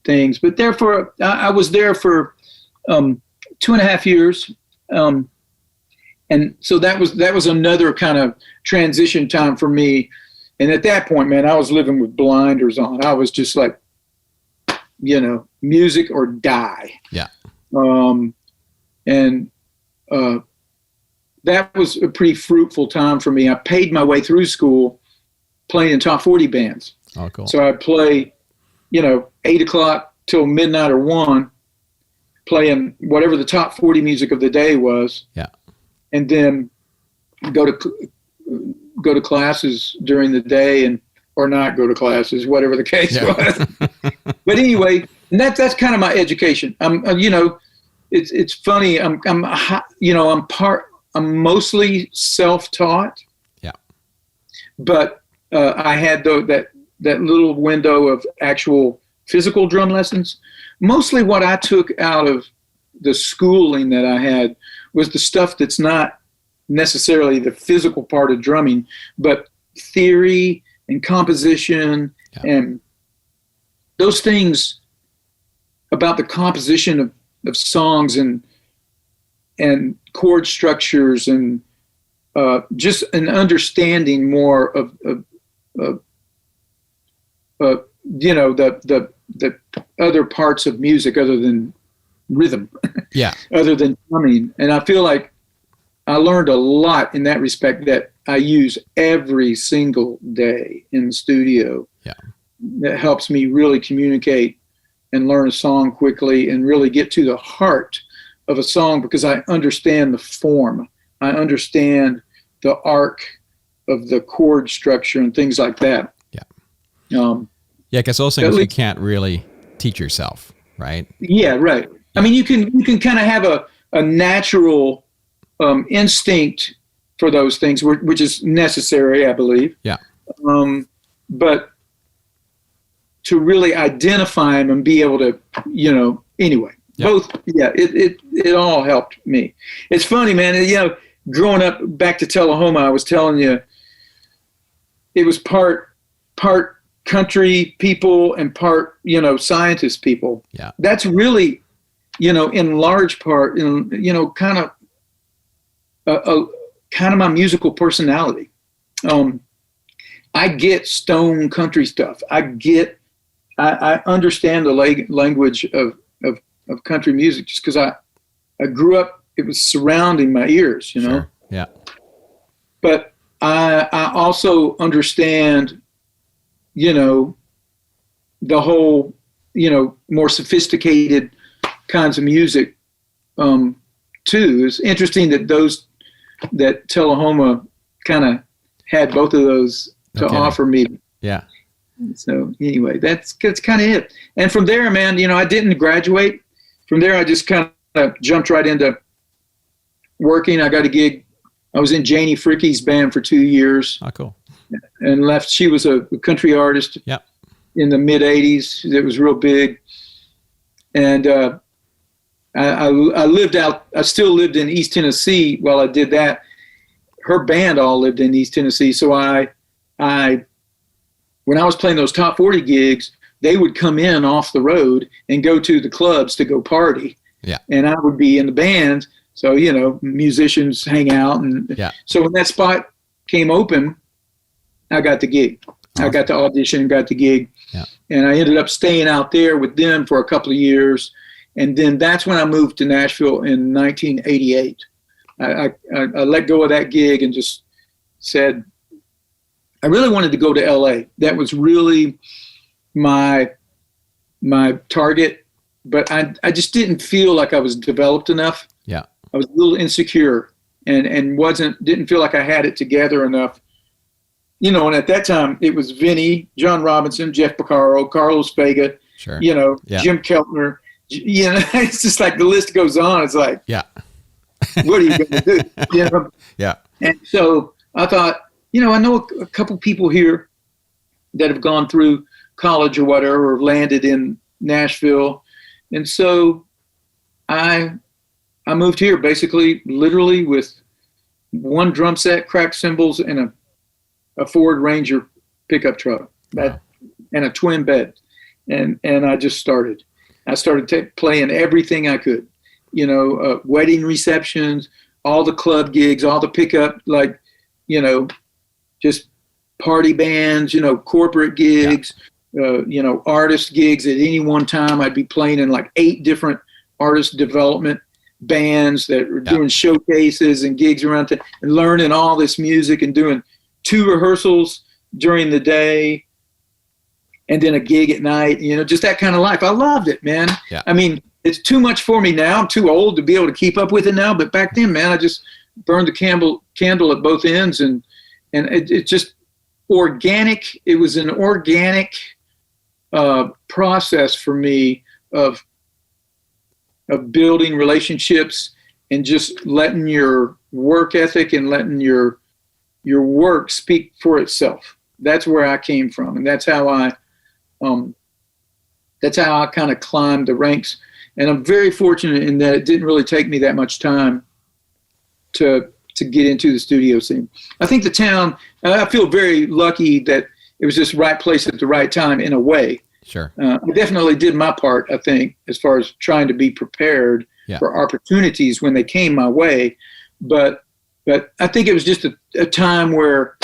things. But therefore, I was there for 2.5 years, and so that was another kind of transition time for me. And at that point, man, I was living with blinders on. I was just like, music or die. Yeah. That was a pretty fruitful time for me. I paid my way through school playing in top 40 bands. Oh, cool. So I'd play, 8 o'clock till midnight or 1, playing whatever the top 40 music of the day was. Yeah. And then go to classes during the day or not go to classes, whatever the case was. But anyway, and that's kind of my education. It's funny. I'm mostly self-taught. Yeah. But I had that little window of actual physical drum lessons. Mostly what I took out of the schooling that I had was the stuff that's not necessarily the physical part of drumming, but theory and composition and those things about the composition of songs and chord structures and just an understanding more of the other parts of music other than rhythm, other than drumming. And I feel like I learned a lot in that respect that I use every single day in the studio. Yeah. That helps me really communicate and learn a song quickly and really get to the heart of a song because I understand the form. I understand the arc of the chord structure and things like that. Yeah. Because those things you can't really teach yourself, right? Yeah, right. I mean, you can kind of have a natural instinct for those things, which is necessary, I believe. Yeah. But to really identify them and be able to, anyway, both, it all helped me. It's funny, man. Growing up back to Tullahoma, I was telling you, it was part country people and part, scientist people. Yeah. That's really, in large part, kind of my musical personality. I get stone country stuff. I understand the language of country music just because I grew up, it was surrounding my ears, Sure. Yeah. But I also understand, the whole, more sophisticated kinds of music, too. It's interesting that Tullahoma kind of had both of those to offer me. Yeah. So anyway, that's kind of it. And from there, man, I didn't graduate. From there, I just kind of jumped right into working. I got a gig. I was in Janie Fricke's band for 2 years. Oh, cool. And left. She was a country artist. Yep. In the mid '80s. That was real big. And I still lived in East Tennessee while I did that. Her band all lived in East Tennessee. So when I was playing those top 40 gigs, they would come in off the road and go to the clubs to go party. Yeah. And I would be in the band. So, musicians hang out. And so when that spot came open, I got the gig. Awesome. I got the audition and got the gig. Yeah. And I ended up staying out there with them for a couple of years. And then that's when I moved to Nashville in 1988. I let go of that gig and just said, I really wanted to go to LA. That was really my target, but I just didn't feel like I was developed enough. Yeah. I was a little insecure and didn't feel like I had it together enough. And at that time it was Vinny, John Robinson, Jeff Porcaro, Carlos Vega, sure. Jim Keltner, it's just like the list goes on. It's like, yeah. What are you going to do? Yeah. And so I thought, I know a couple people here that have gone through college or whatever, or landed in Nashville. And so I moved here basically literally with one drum set, crack cymbals, and a Ford Ranger pickup truck, and a twin bed. And I just started. I started playing everything I could, wedding receptions, all the club gigs, all the pickup, just party bands, corporate gigs, artist gigs. At any one time, I'd be playing in like 8 different artist development bands that were doing showcases and gigs around and learning all this music and doing 2 rehearsals during the day and then a gig at night, just that kind of life. I loved it, man. Yeah. I mean, it's too much for me now. I'm too old to be able to keep up with it now. But back then, man, I just burned the candle at both ends, and it's just organic. It was an organic process for me of building relationships and just letting your work ethic and letting your work speak for itself. That's where I came from, and that's how I kind of climbed the ranks. And I'm very fortunate in that it didn't really take me that much time to get into the studio scene. I think the town, I feel very lucky that it was just the right place at the right time in a way. Sure. I definitely did my part, I think, as far as trying to be prepared for opportunities when they came my way. But I think it was just a time where,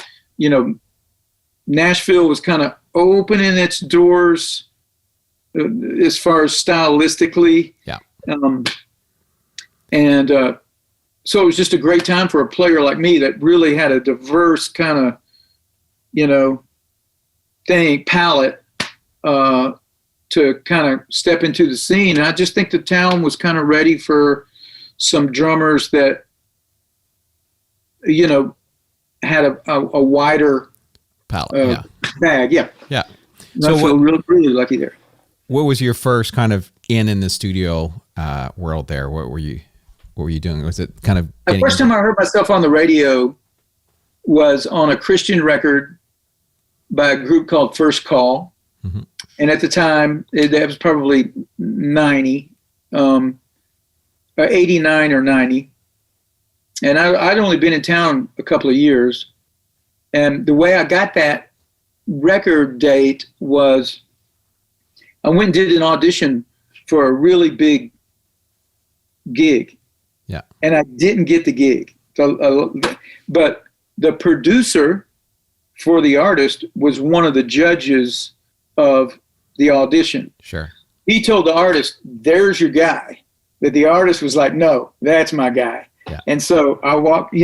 Nashville was kind of opening its doors as far as stylistically. Yeah. So it was just a great time for a player like me that really had a diverse kind of, palette to kind of step into the scene. And I just think the town was kind of ready for some drummers that, had a wider palette, bag. Yeah. Yeah. So I feel really lucky there. What was your first kind of in the studio world there? What were you doing? Was it kind of the first time I heard myself on the radio was on a Christian record by a group called First Call. Mm-hmm. And at the time, that was probably 89 or 90. And I'd only been in town a couple of years. And the way I got that record date was I went and did an audition for a really big gig. Yeah. And I didn't get the gig. But the producer for the artist was one of the judges of the audition. Sure. He told the artist, "There's your guy." But the artist was like, "No, that's my guy." Yeah. And so I walked,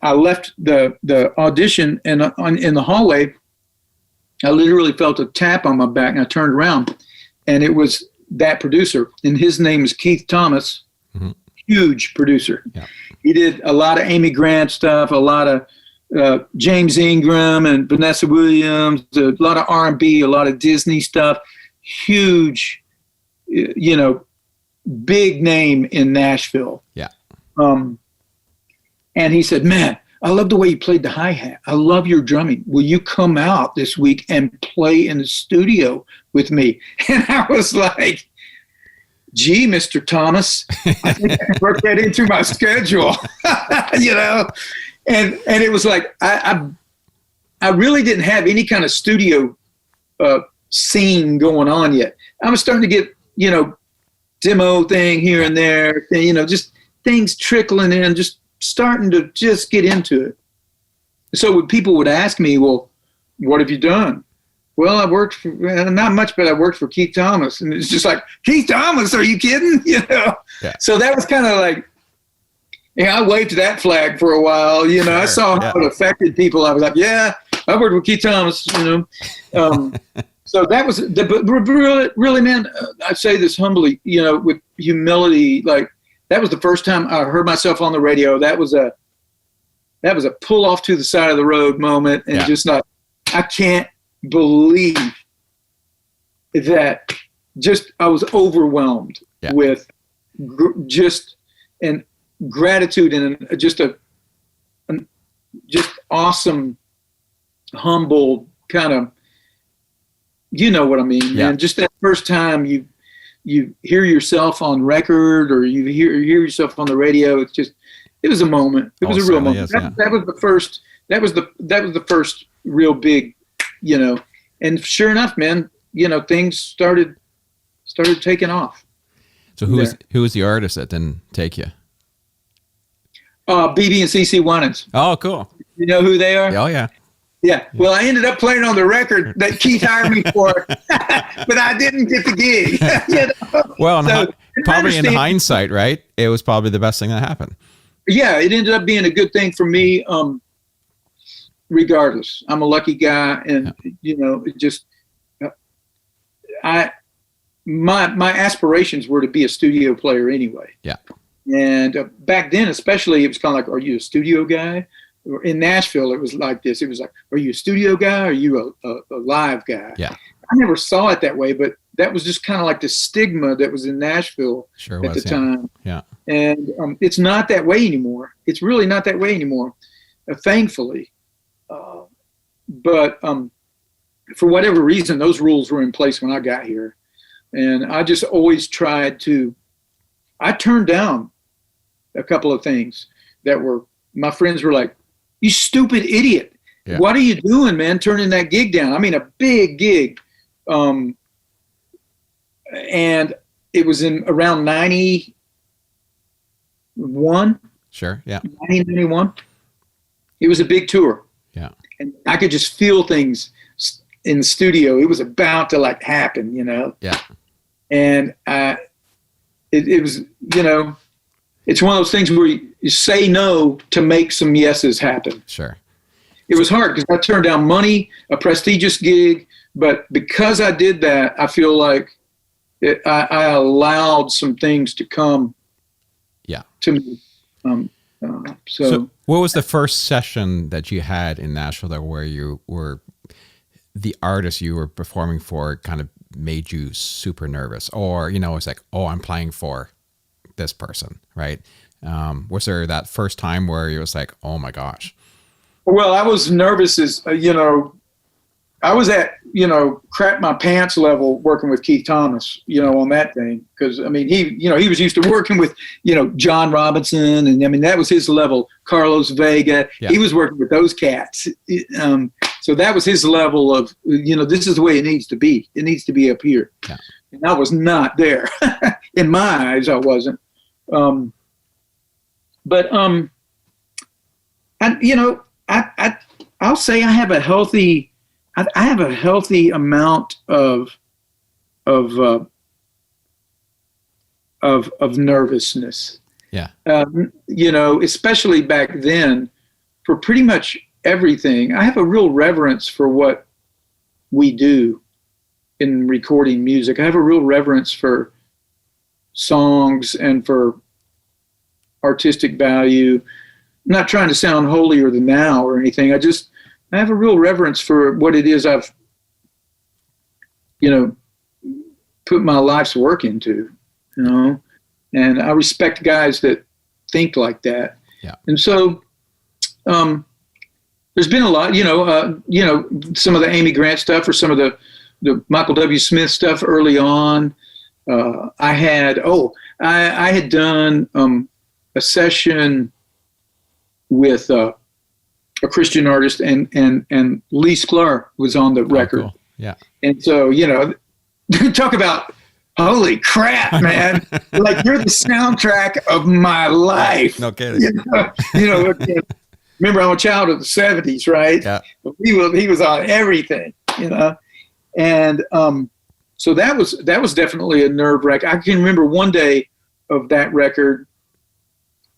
I left the audition, and in the hallway, I literally felt a tap on my back, and I turned around, and it was that producer, and his name is Keith Thomas, mm-hmm. Huge producer. Yeah. He did a lot of Amy Grant stuff, a lot of James Ingram and Vanessa Williams, a lot of R&B, a lot of Disney stuff, huge, big name in Nashville. Yeah. And he said, man, I love the way you played the hi-hat. I love your drumming. Will you come out this week and play in the studio with me? And I was like, gee, Mr. Thomas, I think I can work that into my schedule, And it was like, I really didn't have any kind of studio scene going on yet. I was starting to get, demo thing here and there, just things trickling in, just starting to just get into it. So when people would ask me, well, what have you done? Well, I worked for, not much, but I worked for Keith Thomas. And it's just like, Keith Thomas, are you kidding? Yeah. So that was kind of like, I waved that flag for a while. Sure. I saw how it affected people. I was like, yeah, I worked with Keith Thomas, So that was, but really, man, I say this humbly, with humility, like that was the first time I heard myself on the radio. That was a pull off to the side of the road moment. And just not, I can't believe that I was overwhelmed with just an gratitude and just awesome, humble kind of, you know what I mean, man. Just that first time you hear yourself on record or you hear yourself on the radio, it was a moment. It was a real moment. That was the first. That was the first real big, And sure enough, man, things started taking off. So who was the artist that didn't take you? BB and CC Winans. Oh, cool. You know who they are? Oh, yeah. Yeah. Well, I ended up playing on the record that Keith hired me for, but I didn't get the gig. Well, probably in hindsight, right? It was probably the best thing that happened. Yeah, it ended up being a good thing for me. Regardless, I'm a lucky guy, and it just my aspirations were to be a studio player anyway. Yeah. And back then, especially, it was kind of like, are you a studio guy? In Nashville, it was like this. It was like, are you a studio guy? Or are you a live guy? Yeah. I never saw it that way, but that was just kind of like the stigma that was in Nashville at the time. Yeah. And it's not that way anymore. It's really not that way anymore, thankfully. But for whatever reason, those rules were in place when I got here. And I just always tried I turned down a couple of things that my friends were like, you stupid idiot. Yeah. What are you doing, man? Turning that gig down. I mean, a big gig. And it was in around 91. Sure. Yeah. 1991. It was a big tour. Yeah. And I could just feel things in the studio. It was about to happen, Yeah. And it was, it's one of those things where you say no to make some yeses happen. Sure. It was hard because I turned down money, a prestigious gig, but because I did that, I feel like I allowed some things to come to me. So what was the first session that you had in Nashville where you were the artist you were performing for kind of made you super nervous, or it's like, oh, I'm playing for this person, right? Was there that first time where it was like, oh my gosh? Well, I was nervous as I was at crap my pants level working with Keith Thomas, on that thing, because I mean he was used to working with John Robinson, and I mean that was his level. Carlos Vega, he was working with those cats. So that was his level of, this is the way it needs to be. It needs to be up here. Yeah. And I was not there. In my eyes, I wasn't. I'll say I have a healthy amount of nervousness. Yeah. Especially back then, for pretty much everything. I have a real reverence for what we do in recording music. I have a real reverence for songs and for artistic value. not trying to sound holier than thou or anything. I have a real reverence for what it is I've, put my life's work into, and I respect guys that think like that. Yeah. And so, there's been a lot, some of the Amy Grant stuff or some of the Michael W. Smith stuff early on. I had done a session with a Christian artist, and Lee Sklar was on the record. Cool. Yeah. And so, talk about holy crap, man! Like, you're the soundtrack of my life. No kidding. Remember, I'm a child of the '70s, right? Yeah. He was on everything, and so that was definitely a nerve wrack. I can remember one day of that record.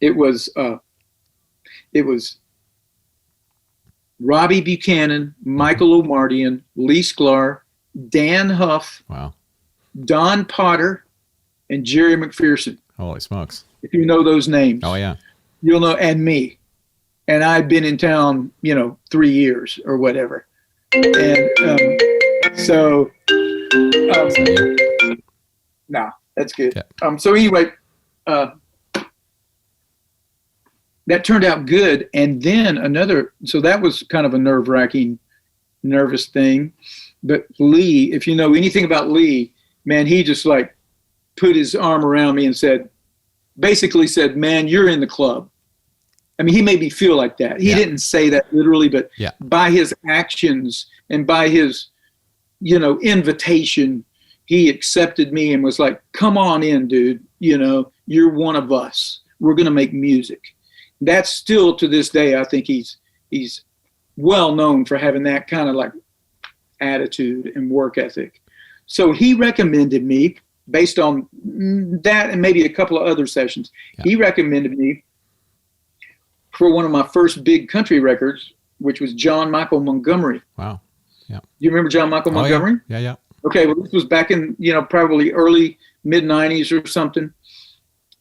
It was Robbie Buchanan, Michael O'Mardian, Lee Sklar, Dan Huff, wow, Don Potter, and Jerry McPherson. Holy smokes! If you know those names, Oh yeah, you'll know, and me. And I'd been in town, 3 years or whatever. And no, that's good. Yeah. So anyway, that turned out good. And then so that was kind of a nerve-wracking, nervous thing. But Lee, if you know anything about Lee, man, he just like put his arm around me and basically said, man, you're in the club. I mean, he made me feel like that. He didn't say that literally, but by his actions and by his, invitation, he accepted me and was like, come on in, dude. You're one of us. We're going to make music. That's still, to this day, I think he's well known for having that kind of like attitude and work ethic. So he recommended me, based on that and maybe a couple of other sessions, he recommended me for one of my first big country records, which was John Michael Montgomery. Wow. Yeah. You remember John Michael Montgomery? Yeah. Okay, well, this was back in, probably early, mid-'90s or something.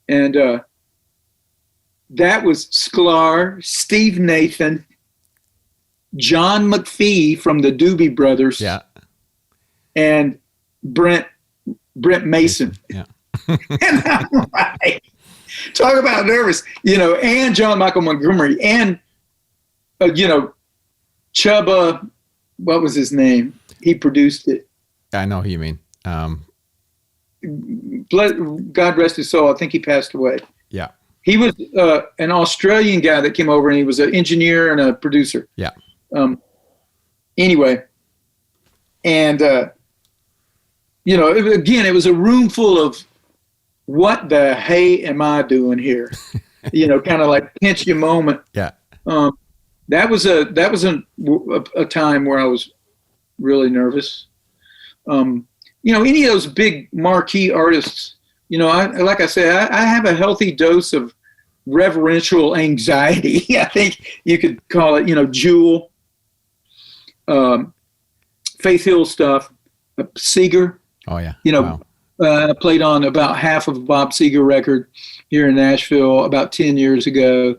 And that was Sklar, Steve Nathan, John McPhee from the Doobie Brothers, and Brent Mason. Yeah. And I'm like, talk about nervous, and John Michael Montgomery, and, Chubba, what was his name? He produced it. I know who you mean. God rest his soul. I think he passed away. Yeah. He was an Australian guy that came over, and he was an engineer and a producer. Yeah. Anyway, and, it was a room full of, what the hey am I doing here? Kind of like pinch you moment. Yeah. That was a time where I was really nervous. Any of those big marquee artists, like I said, I have a healthy dose of reverential anxiety. I think you could call it, Jewel, Faith Hill stuff, Seger. Oh yeah. Wow. I played on about half of a Bob Seger record here in Nashville about 10 years ago.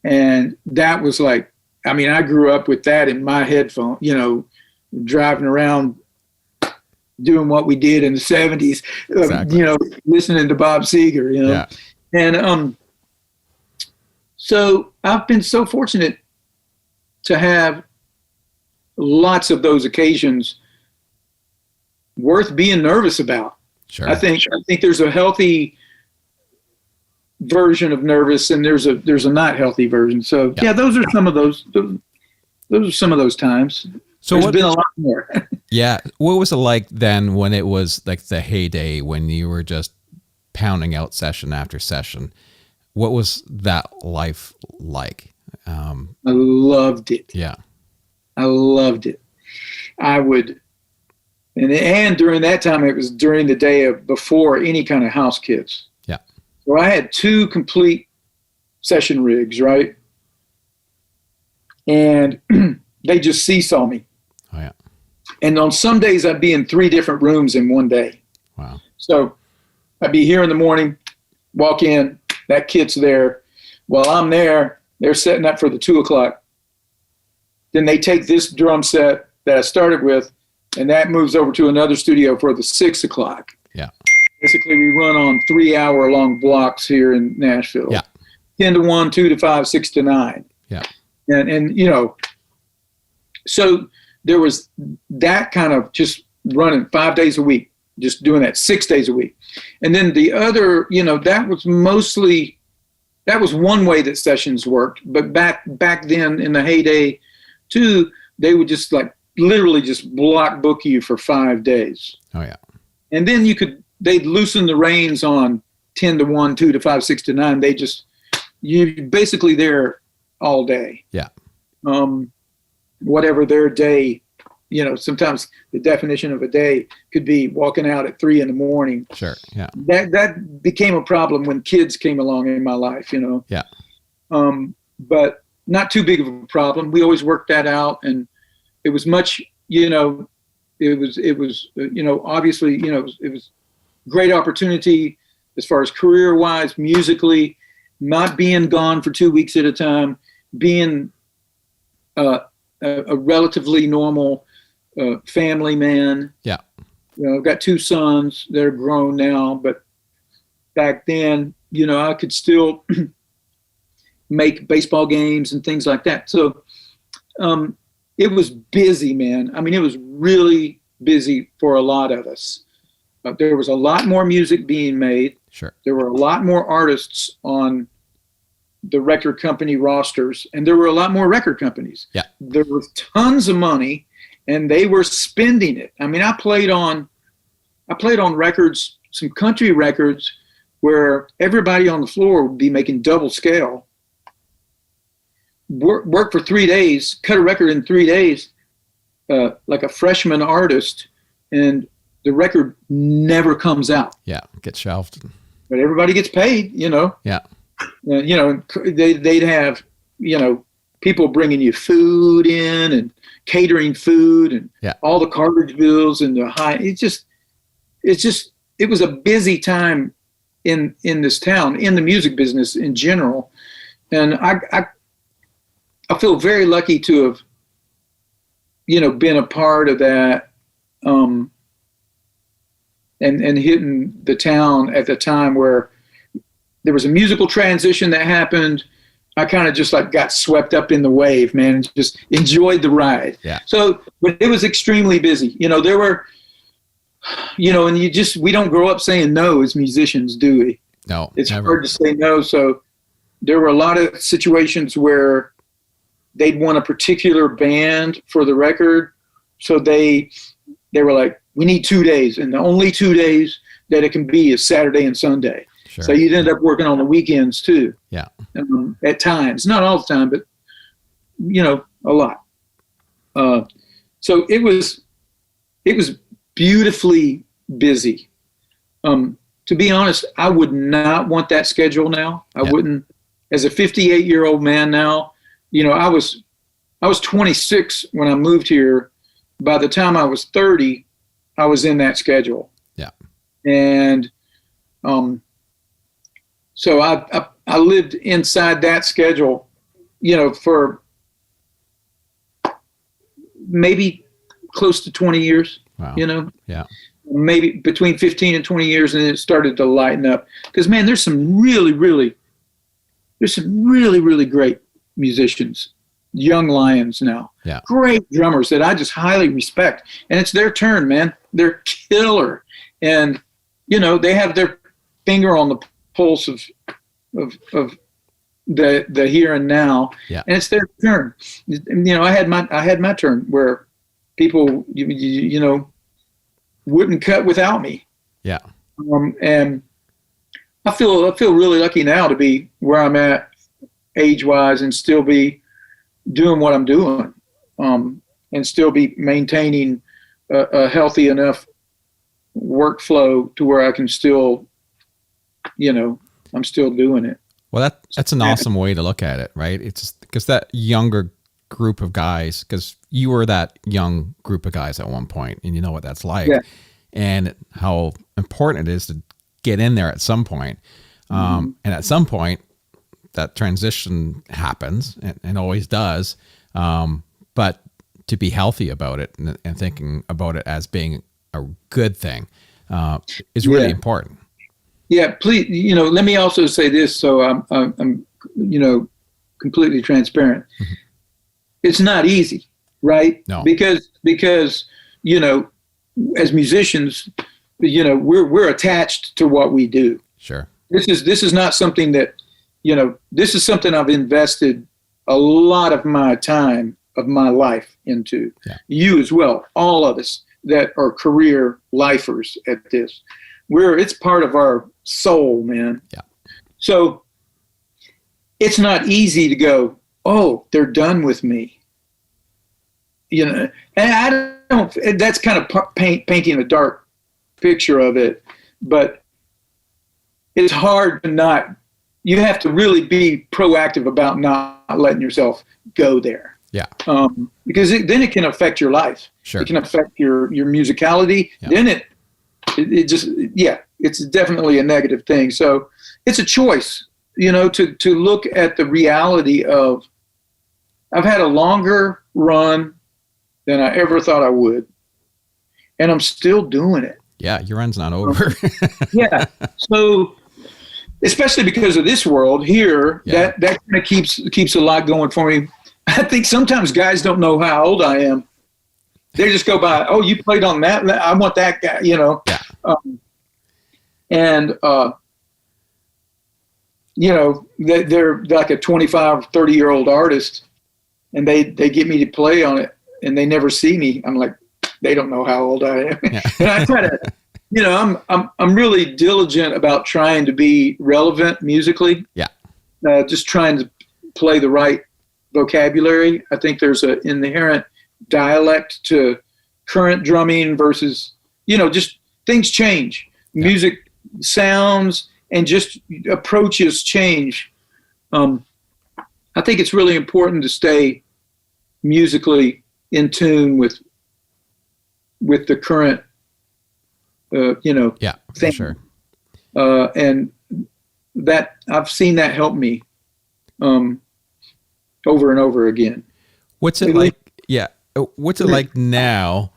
And that was like, I grew up with that in my headphone, driving around doing what we did in the 70s, exactly. Listening to Bob Seger, Yeah. And so I've been so fortunate to have lots of those occasions worth being nervous about. Sure. I think there's a healthy version of nervous, and there's a not healthy version. So those are some of those. Those are some of those times. So there's been a lot more. Yeah. What was it like then when it was like the heyday, when you were just pounding out session after session? What was that life like? I loved it. Yeah. I loved it. I would. And during that time, it was during the day before any kind of house kits. Yeah. So I had 2 complete session rigs, right? And they just seesaw me. Oh, yeah. And on some days, I'd be in 3 different rooms in one day. Wow. So I'd be here in the morning, walk in, that kit's there. While I'm there, they're setting up for the 2 o'clock. Then they take this drum set that I started with, and that moves over to another studio for the 6 o'clock. Yeah. Basically, we run on 3-hour-long blocks here in Nashville. Yeah. 10 to 1, 2 to 5, 6 to 9. Yeah. And you know, so there was that kind of just running 5 days a week, just doing that 6 days a week. And then the other, you know, that was one way that sessions worked. But back then in the heyday too, they would just like literally just block book you for 5 days. Oh yeah. And then they'd loosen the reins on 10 to 1, 2 to 5, 6 to 9. You basically there all day. Yeah. Whatever their day, you know, sometimes the definition of a day could be walking out at 3 a.m. Sure. Yeah. That became a problem when kids came along in my life, you know. Yeah. But not too big of a problem. We always worked that out, and it was much, you know, it was, you know, obviously, you know, it was great opportunity as far as career-wise, musically, not being gone for 2 weeks at a time, being a relatively normal family man. Yeah. You know, I've got 2 sons. They're grown now, but back then, you know, I could still make baseball games and things like that. So it was busy, man. I mean, it was really busy for a lot of us. There was a lot more music being made. Sure. There were a lot more artists on the record company rosters, and there were a lot more record companies. Yeah. There was tons of money, and they were spending it. I mean, I played on records, some country records, where everybody on the floor would be making double scale. Work for 3 days, cut a record in 3 days, like a freshman artist, and the record never comes out. Yeah. Get shelved. But everybody gets paid, you know. Yeah. You know, they'd have, you know, people bringing you food in and catering food and all the cartridge bills and the high. It was a busy time in this town, in the music business in general. And I feel very lucky to have, you know, been a part of that, and hitting the town at the time where there was a musical transition that happened. I kind of just like got swept up in the wave, man, and just enjoyed the ride. Yeah. So, but it was extremely busy. You know, there were, you know, and we don't grow up saying no as musicians, do we? No, it's never. hard to say no. So there were a lot of situations where they'd want a particular band for the record. So they were like, we need 2 days, and the only 2 days that it can be is Saturday and Sunday. Sure. So you'd end up working on the weekends too. Yeah. At times, not all the time, but you know, a lot. So it was beautifully busy. To be honest, I would not want that schedule now. I wouldn't. As a 58-year-old man now, you know, I was 26 when I moved here. By the time I was 30, I was in that schedule. Yeah. And so I lived inside that schedule, you know, for maybe close to 20 years. Wow. You know. Yeah. Maybe between 15 and 20 years, and then it started to lighten up. Because man, there's some really great musicians, young lions now. Yeah. Great drummers that I just highly respect. And it's their turn, man. They're killer. And, you know, they have their finger on the pulse of the here and now. Yeah. And it's their turn. You know, I had my turn where people, you know, wouldn't cut without me. Yeah. And I feel really lucky now to be where I'm at age-wise and still be doing what I'm doing, and still be maintaining a healthy enough workflow to where I can still, you know, I'm still doing it. Well, that's an awesome way to look at it, right? It's just because that younger group of guys, because you were that young group of guys at one point, and you know what that's like, and how important it is to get in there at some point. And at some point, that transition happens and always does. But to be healthy about it and thinking about it as being a good thing is really important. Yeah, please. Let me also say this, so I'm completely transparent. Mm-hmm. It's not easy, right? No. Because as musicians, we're attached to what we do. Sure. This is not something that, this is something I've invested a lot of my time of my life into. Yeah. You as well, all of us that are career lifers at this. It's part of our soul, man. Yeah. So it's not easy to go, oh, they're done with me. And I don't, that's kind of painting a dark picture of it, but it's hard to not, you have to really be proactive about not letting yourself go there. Yeah. Because then it can affect your life. Sure. It can affect your musicality. Yeah. Then it just, it's definitely a negative thing. So it's a choice, to look at the reality of, I've had a longer run than I ever thought I would, and I'm still doing it. Yeah, your run's not over. Yeah. So, especially because of this world here, that kind of keeps a lot going for me. I think sometimes guys don't know how old I am. They just go by, oh, you played on that. I want that guy, Yeah. They're like a 25, 30-year-old artist, and they get me to play on it, and they never see me. I'm like, they don't know how old I am. Yeah. And I try to, I'm really diligent about trying to be relevant musically. Yeah. Just trying to play the right vocabulary. I think there's an inherent dialect to current drumming versus, just things change. Yeah. Music sounds and just approaches change. I think it's really important to stay musically in tune with the current, yeah, thing. For sure. And that I've seen that help me over and over again. What's it like? Yeah. What's it like now,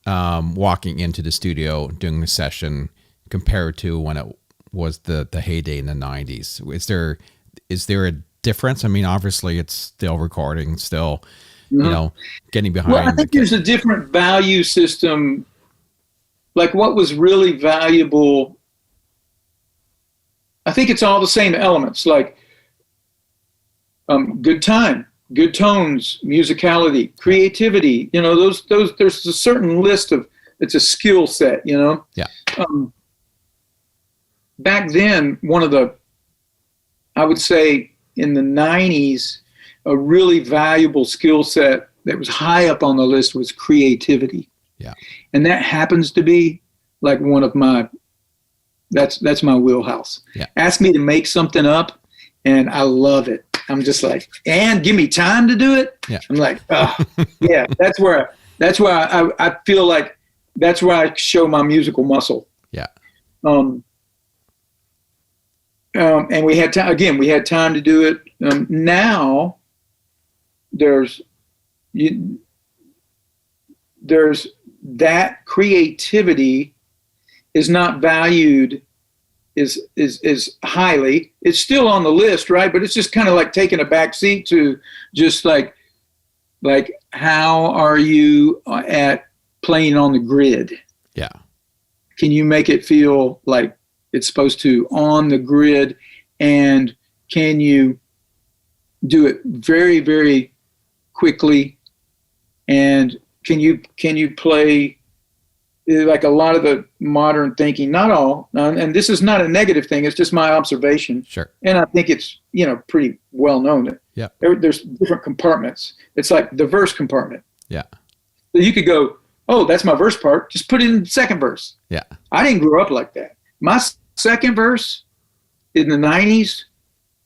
walking into the studio, doing the session compared to when it was the heyday in the 90s? Is there a difference? I mean, obviously it's still recording, still, getting behind. Well, I think there's a different value system. Like what was really valuable, I think it's all the same elements, like good time, good tones, musicality, creativity, those there's a certain list of, it's a skill set, Yeah. Back then, I would say in the 90s, a really valuable skill set that was high up on the list was creativity. Yeah. And that happens to be like one of that's my wheelhouse. Yeah. Ask me to make something up and I love it. I'm just like, and give me time to do it. Yeah. I'm like, oh, yeah, that's where I feel like that's where I show my musical muscle. Yeah. And we had time, again, we had time to do it. Now there's that creativity is not valued is highly. It's still on the list, right? But it's just kind of like taking a back seat to just like how are you at playing on the grid? Yeah. Can you make it feel like it's supposed to on the grid, and can you do it very, very quickly? And can you play like a lot of the modern thinking, not all, and this is not a negative thing, it's just my observation. Sure. And I think it's, pretty well known. Yeah. There's different compartments. It's like the verse compartment. Yeah. So you could go, oh, that's my verse part, just put it in the second verse. Yeah. I didn't grow up like that. My second verse in the 90s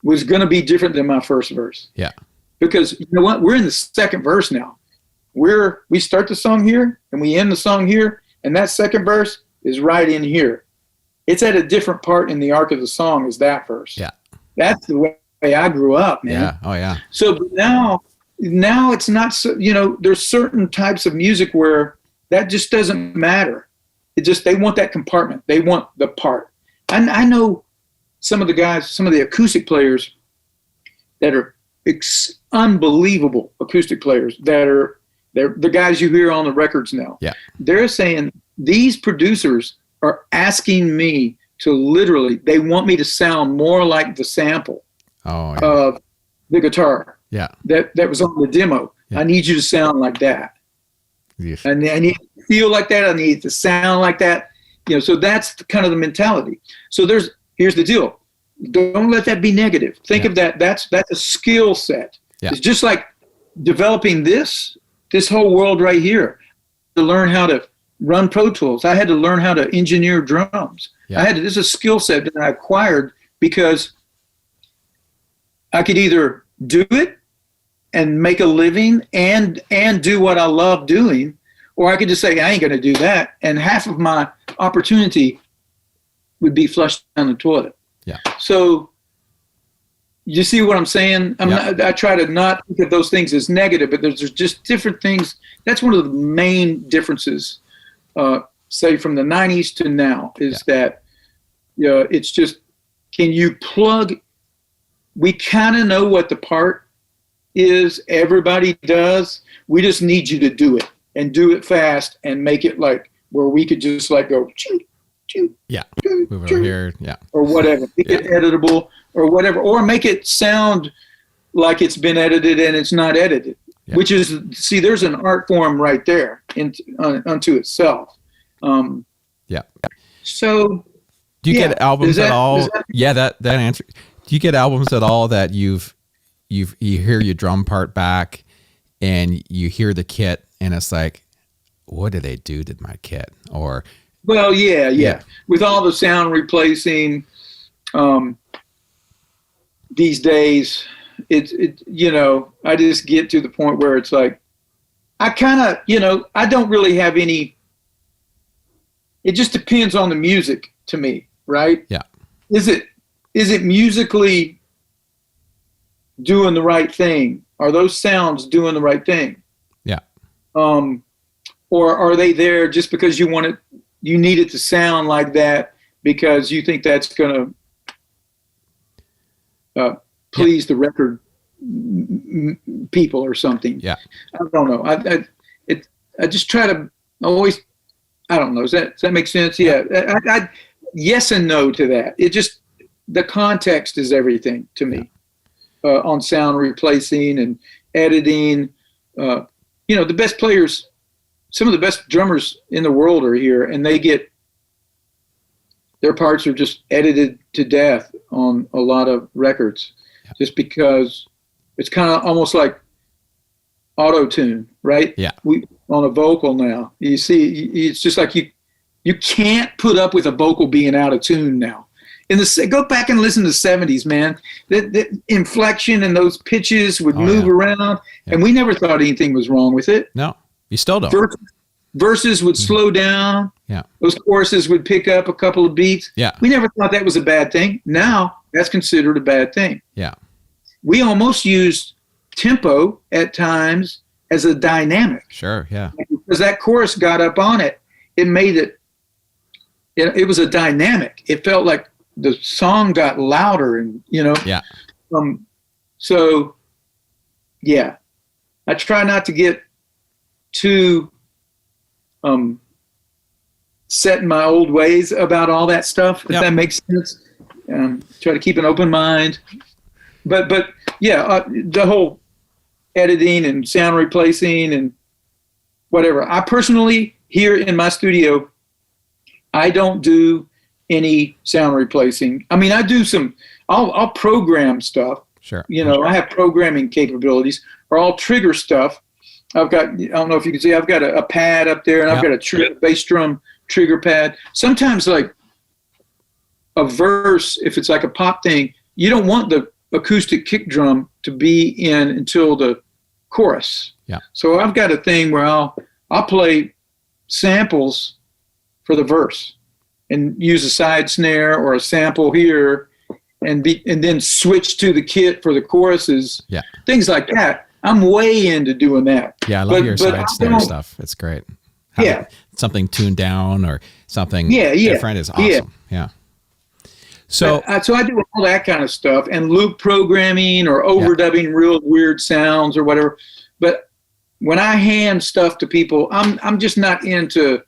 was going to be different than my first verse. Yeah. Because you know what? We're in the second verse now. We start the song here and we end the song here, and that second verse is right in here. it's at a different part in the arc of the song as that verse. Yeah. That's the way I grew up, man. Yeah. Oh yeah. So now it's not so, there's certain types of music where that just doesn't matter. They want that compartment. They want the part. I know some of the guys, some of the acoustic players that are unbelievable acoustic players they're the guys you hear on the records now. Yeah. They're saying these producers are asking me to literally, they want me to sound more like the sample of the guitar that was on the demo. Yeah. I need you to sound like that. Yes. And I need to feel like that. I need to sound like that. So that's kind of the mentality. So here's the deal. Don't let that be negative. Think of that. That's a skill set. Yeah. It's just like developing this whole world right here. To learn how to run Pro Tools, I had to learn how to engineer drums. Yeah. This is a skill set that I acquired because I could either do it and make a living and do what I love doing, or I could just say I ain't going to do that, and half of my opportunity would be flushed down the toilet. Yeah. So you see what I'm saying? I try to not think of those things as negative, but there's just different things. That's one of the main differences, say from the 90s to now, is that it's just, can you plug? We kind of know what the part is. Everybody does. We just need you to do it and do it fast and make it like where we could just like go, choo, choo, yeah, choo, move choo, over here, yeah, or whatever. Make it editable or whatever, or make it sound like it's been edited and it's not edited. Yeah. Which is, see, there's an art form right there unto itself. Yeah. So, do you get albums at all? That answer. Do you get albums at all that you hear your drum part back and you hear the kit and it's like, what did they do to my kit? Or, well, yeah. With all the sound replacing, these days, I just get to the point where it's like, I kind of, I don't really have any. It just depends on the music to me, right? Yeah. Is it musically doing the right thing? Are those sounds doing the right thing? Yeah. Or are they there just because you need it to sound like that because you think that's going to please the record people or something? Yeah. I don't know. I just try to always, I don't know. Does that make sense? Yeah. I yes and no to that. It just, the context is everything to me, on sound replacing and editing. The best players, some of the best drummers in the world are here, and their parts are just edited to death on a lot of records, just because it's kind of almost like auto-tune, right? Yeah. We on a vocal now. You see, it's just like you can't put up with a vocal being out of tune now. Go back and listen to the 70s, man. The inflection and those pitches would move around, and we never thought anything was wrong with it. No, you still don't. Verses would slow down. Yeah. Those choruses would pick up a couple of beats. Yeah. We never thought that was a bad thing. Now that's considered a bad thing. Yeah. We almost used tempo at times as a dynamic. Sure. Yeah. Because that chorus got up on it, it made it was a dynamic. It felt like the song got louder and, Yeah. So, yeah. I try not to get too set in my old ways about all that stuff, if that makes sense. Try to keep an open mind. But the whole editing and sound replacing and whatever. I personally, here in my studio, I don't do any sound replacing. I mean, I do I'll program stuff. Sure. I have programming capabilities, or I'll trigger stuff. I've got, I don't know if you can see, I've got a pad up there, and I've got a bass drum trigger pad. Sometimes, like a verse, if it's like a pop thing, you don't want the acoustic kick drum to be in until the chorus. Yeah. So I've got a thing where I'll play samples for the verse. and use a side snare or a sample here, and then switch to the kit for the choruses. Yeah. Things like that. I'm way into doing that. Yeah, I love your side snare stuff. It's great. Something tuned down or something different is awesome. Yeah. So I do all that kind of stuff, and loop programming or overdubbing real weird sounds or whatever. But when I hand stuff to people, I'm just not into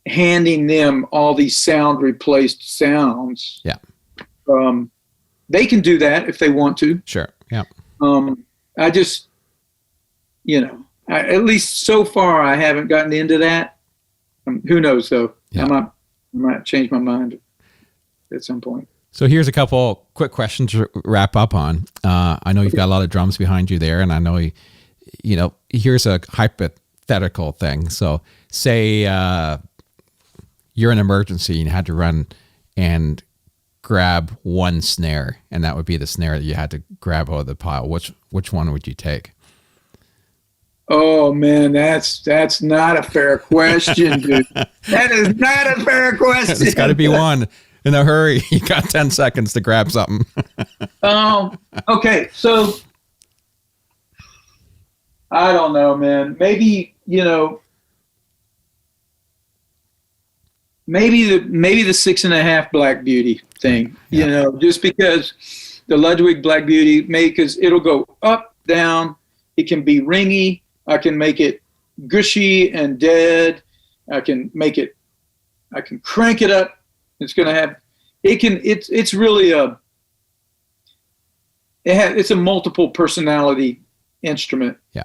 handing them all these sound replaced sounds. Yeah. They can do that if they want to. Sure. Yeah. I just, at least so far, I haven't gotten into that. Who knows though? Yeah. I might change my mind at some point. So here's a couple quick questions to wrap up on. I know you've got a lot of drums behind you there, and I know here's a hypothetical thing. So say you're in an emergency and you had to run and grab one snare, and that would be the snare that you had to grab out of the pile. Which one would you take? Oh man, that's not a fair question, dude. That is not a fair question. There's got to be one in a hurry. You got 10 seconds to grab something. Okay, so I don't know, man. Maybe maybe the 6.5 Black Beauty thing. Yeah. Just because the Ludwig Black Beauty, because it'll go up, down. It can be ringy. I can make it gushy and dead. I can crank it up. It's really it's a multiple personality instrument. Yeah.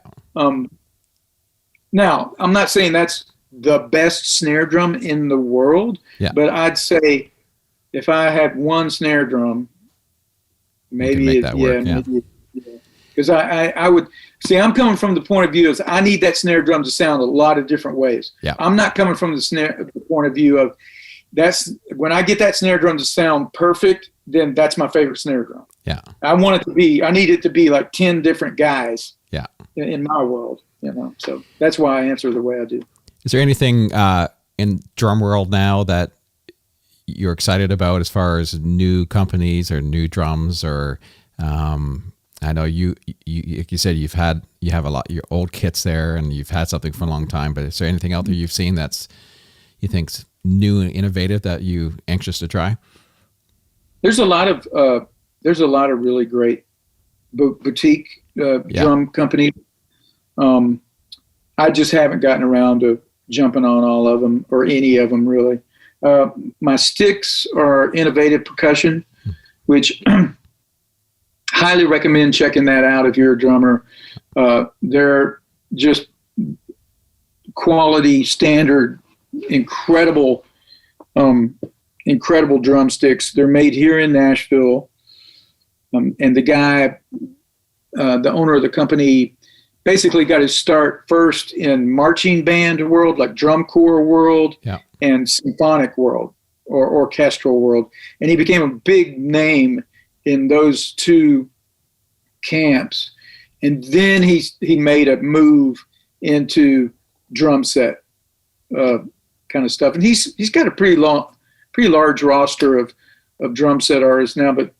Now, I'm not saying that's the best snare drum in the world, but I'd say if I had one snare drum, maybe that work. Because I would see. I'm coming from the point of view is I need that snare drum to sound a lot of different ways. Yeah. I'm not coming from the point of view of that's when I get that snare drum to sound perfect, then that's my favorite snare drum. Yeah. I need it to be like 10 different guys. Yeah. In my world, so that's why I answer the way I do. Is there anything in drum world now that you're excited about as far as new companies or new drums or I know you like you said you have a lot your old kits there and you've had something for a long time, but is there anything out there you've seen that's you think's new and innovative that you anxious to try? There's a lot of really great boutique drum companies. I just haven't gotten around to jumping on all of them or any of them really. My sticks are Innovative Percussion, which highly recommend checking that out if you're a drummer. They're just quality, standard, incredible drumsticks. They're made here in Nashville. And the guy, the owner of the company, basically got his start first in marching band world, like drum corps world, and symphonic world or orchestral world. And he became a big name in those two camps. And then he made a move into drum set kind of stuff. And he's got a pretty large roster of drum set artists now, but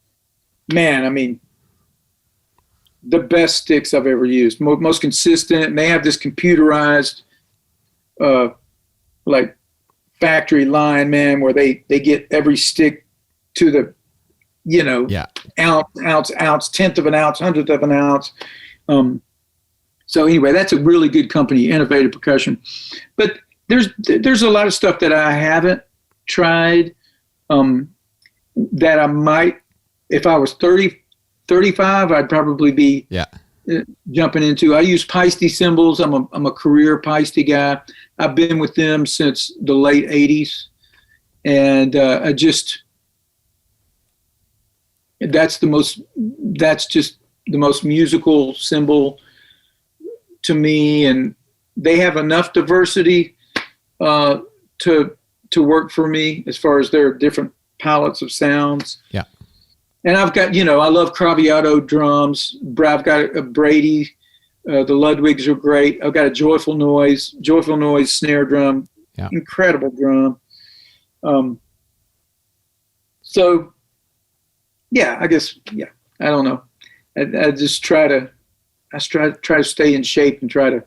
man, I mean, the best sticks I've ever used, most consistent. And they have this computerized, like factory line, man, where they get every stick to the, ounce, tenth of an ounce, hundredth of an ounce. So anyway, that's a really good company, Innovative Percussion. But there's a lot of stuff that I haven't tried, that I might, if I was 35, I'd probably be jumping into. I use Paiste cymbals. I'm a career Paiste guy. I've been with them since the late 80s. And that's just the most musical cymbal to me. And they have enough diversity to work for me as far as their different palettes of sounds. Yeah. And I've got, I love Craviotto drums. I've got a Brady. The Ludwigs are great. I've got a Joyful Noise snare drum. Yeah. Incredible drum. So yeah, I guess, yeah, I don't know. I just try to stay in shape and try to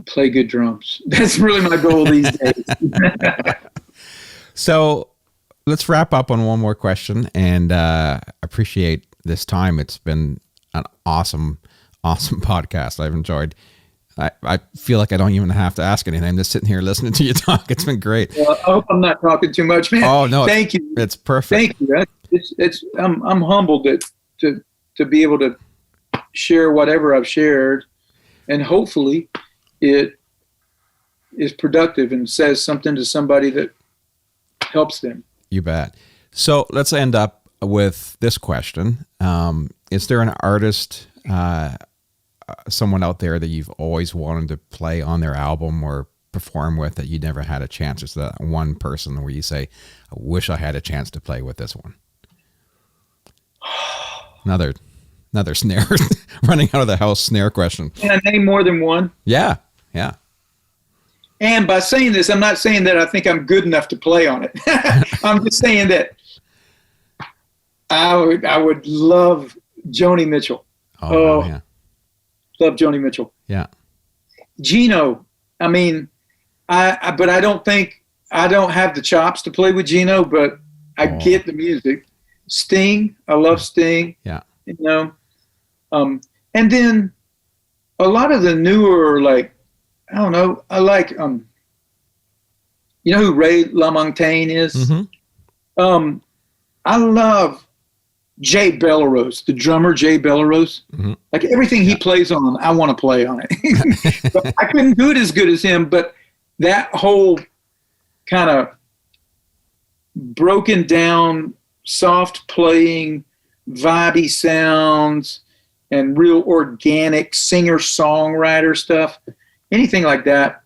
play good drums. That's really my goal these days. So let's wrap up on one more question, and appreciate this time. It's been an awesome podcast. I've enjoyed. I feel like I don't even have to ask anything. I'm just sitting here listening to you talk. It's been great. Well, I hope I'm not talking too much, man. Oh no, thank you. It's perfect. Thank you. I'm humbled to be able to share whatever I've shared, and hopefully it is productive and says something to somebody that helps them. You bet. So let's end up with this question. Is there an artist, someone out there that you've always wanted to play on their album or perform with that you never had a chance? Is that one person where you say, I wish I had a chance to play with this one? Another snare, running out of the house snare question. Can I name more than one? Yeah. And by saying this, I'm not saying that I think I'm good enough to play on it. I'm just saying that I would love Joni Mitchell. Oh yeah. Love Joni Mitchell. Yeah. Gino. I mean, but I don't have the chops to play with Gino, but I get the music. Sting. I love Sting. Yeah. You know, and then a lot of the newer, like, I don't know, I like, you know who Ray LaMontagne is? Mm-hmm. I love Jay Bellerose, the drummer Jay Bellerose. Mm-hmm. Like everything he plays on, I want to play on it. But I couldn't do it as good as him, but that whole kind of broken down, soft playing, vibey sounds, and real organic singer-songwriter stuff, anything like that,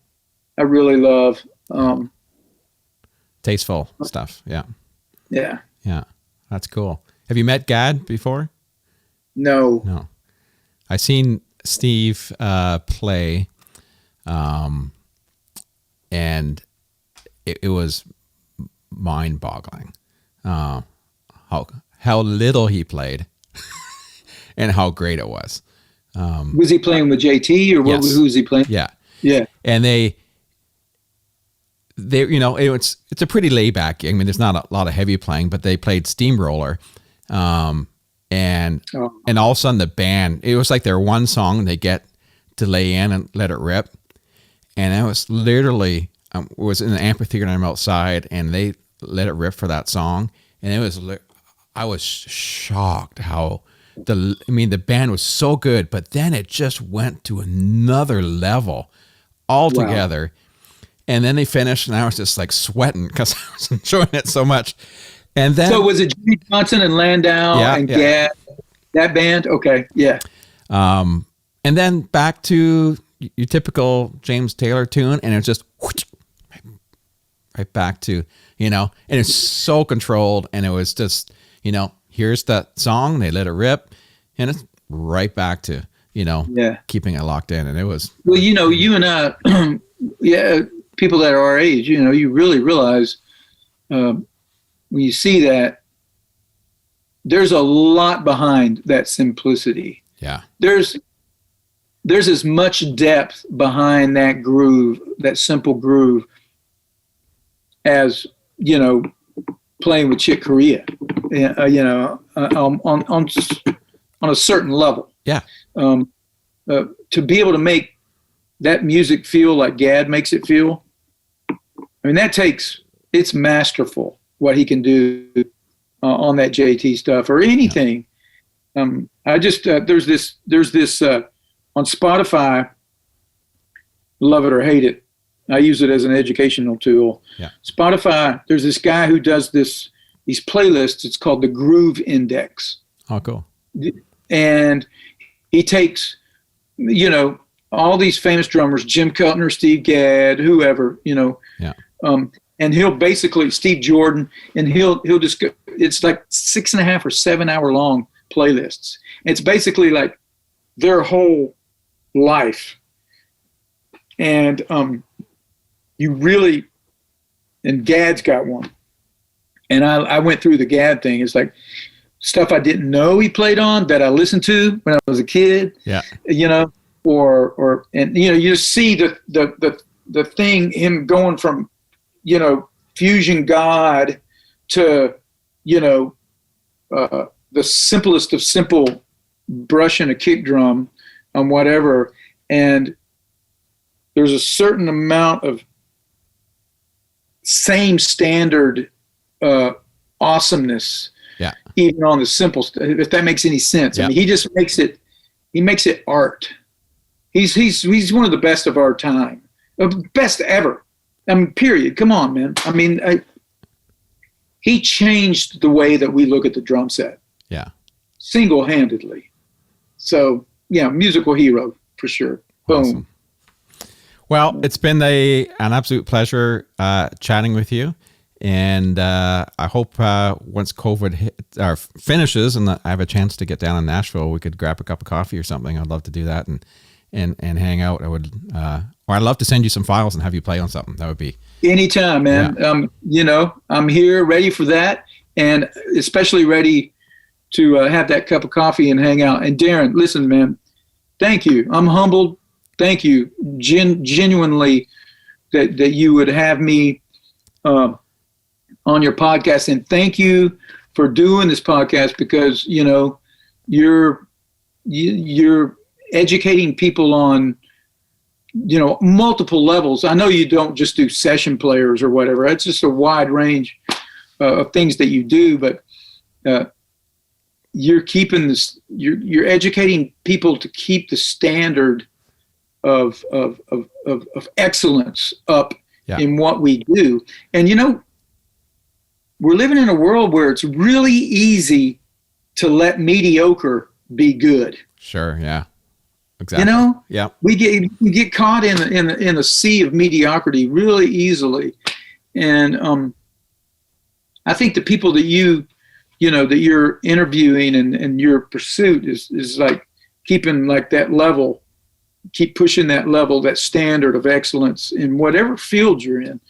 I really love. Tasteful stuff. Yeah. Yeah. Yeah. That's cool. Have you met Gad before? No. I seen Steve play, and it was mind-boggling how little he played and how great it was. Was he playing with JT or Yes. who was he playing? Yeah. Yeah. And they you know, it's a pretty laid back. I mean, there's not a lot of heavy playing, but they played Steamroller. And all of a sudden the band, it was like their one song they get to lay in and let it rip. And it was literally, it was in the amphitheater and I'm outside and they let it rip for that song. And it was, I was shocked how the band was so good, but then it just went to another level altogether. Wow. And then they finished and I was just like sweating because I was enjoying it so much. And then, so was it Jimmy Johnson and Landau and Gad, that band? Okay. Yeah. And then back to your typical James Taylor tune, and it's just right back to, you know, and it's so controlled, and it was just, you know, here's that song, they let it rip, and it's right back to, you know, keeping it locked in, and it was. Well, you know, you and I, people that are our age, you know, you really realize when you see that there's a lot behind that simplicity. Yeah. There's as much depth behind that groove, that simple groove, as, you know, playing with Chick Corea, you know, on a certain level. Yeah. To be able to make that music feel like Gad makes it feel, I mean, it's masterful what he can do on that JT stuff or anything. I just, there's this on Spotify, love it or hate it. I use it as an educational tool. Yeah. Spotify, there's this guy who does these playlists. It's called the Groove Index. Oh, cool. And he takes, you know, all these famous drummers, Jim Keltner, Steve Gadd, whoever, you know, and he'll basically, Steve Jordan, and he'll just go, it's like 6.5 or 7 hour long playlists. It's basically like their whole life. And you really and Gad's got one. And I went through the Gad thing. It's like stuff I didn't know he played on that I listened to when I was a kid. Yeah. And you see the thing, him going from, fusion God to, the simplest of simple brushing a kick drum on whatever. And there's a certain amount of same standard awesomeness, even on the simple stuff, if that makes any sense. Yeah. I mean, he just makes it art. He's one of the best of our time, best ever. I mean, period. Come on, man. I mean, he changed the way that we look at the drum set. Yeah. Single-handedly. So, yeah, musical hero for sure. Boom. Awesome. Well, it's been an absolute pleasure chatting with you. And I hope once COVID finishes and I have a chance to get down in Nashville, we could grab a cup of coffee or something. I'd love to do that and hang out. Or I'd love to send you some files and have you play on something. That would be anytime, man. Yeah. I'm here ready for that, and especially ready to have that cup of coffee and hang out. And Darren, listen, man, thank you. I'm humbled. Thank you, genuinely, that you would have me on your podcast, and thank you for doing this podcast, because you're educating people on multiple levels. I know you don't just do session players or whatever. It's just a wide range of things that you do, but you're keeping this. You're educating people to keep the standard of excellence up in what we do. And we're living in a world where it's really easy to let mediocre be good. Sure. Yeah. Exactly. Yeah. We get caught in a sea of mediocrity really easily. And I think the people that that you're interviewing and your pursuit is like keeping like that level, keep pushing that level, that standard of excellence in whatever field you're in,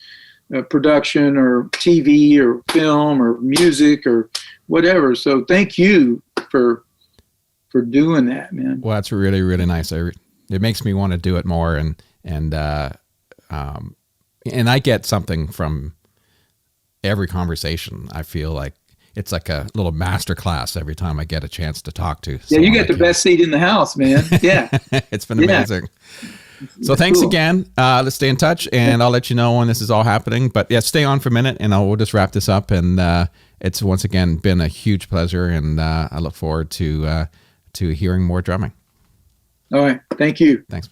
production or TV or film or music or whatever. So thank you for doing that, man. Well, that's really, really nice. It makes me want to do it more. And I get something from every conversation. I feel like it's like a little master class every time I get a chance to talk to. Yeah, you get the best seat in the house, man. Yeah. It's been amazing. So thanks again. Let's stay in touch, and I'll let you know when this is all happening. But yeah, stay on for a minute, and we'll just wrap this up. And it's once again been a huge pleasure, and I look forward to hearing more drumming. All right. Thank you. Thanks.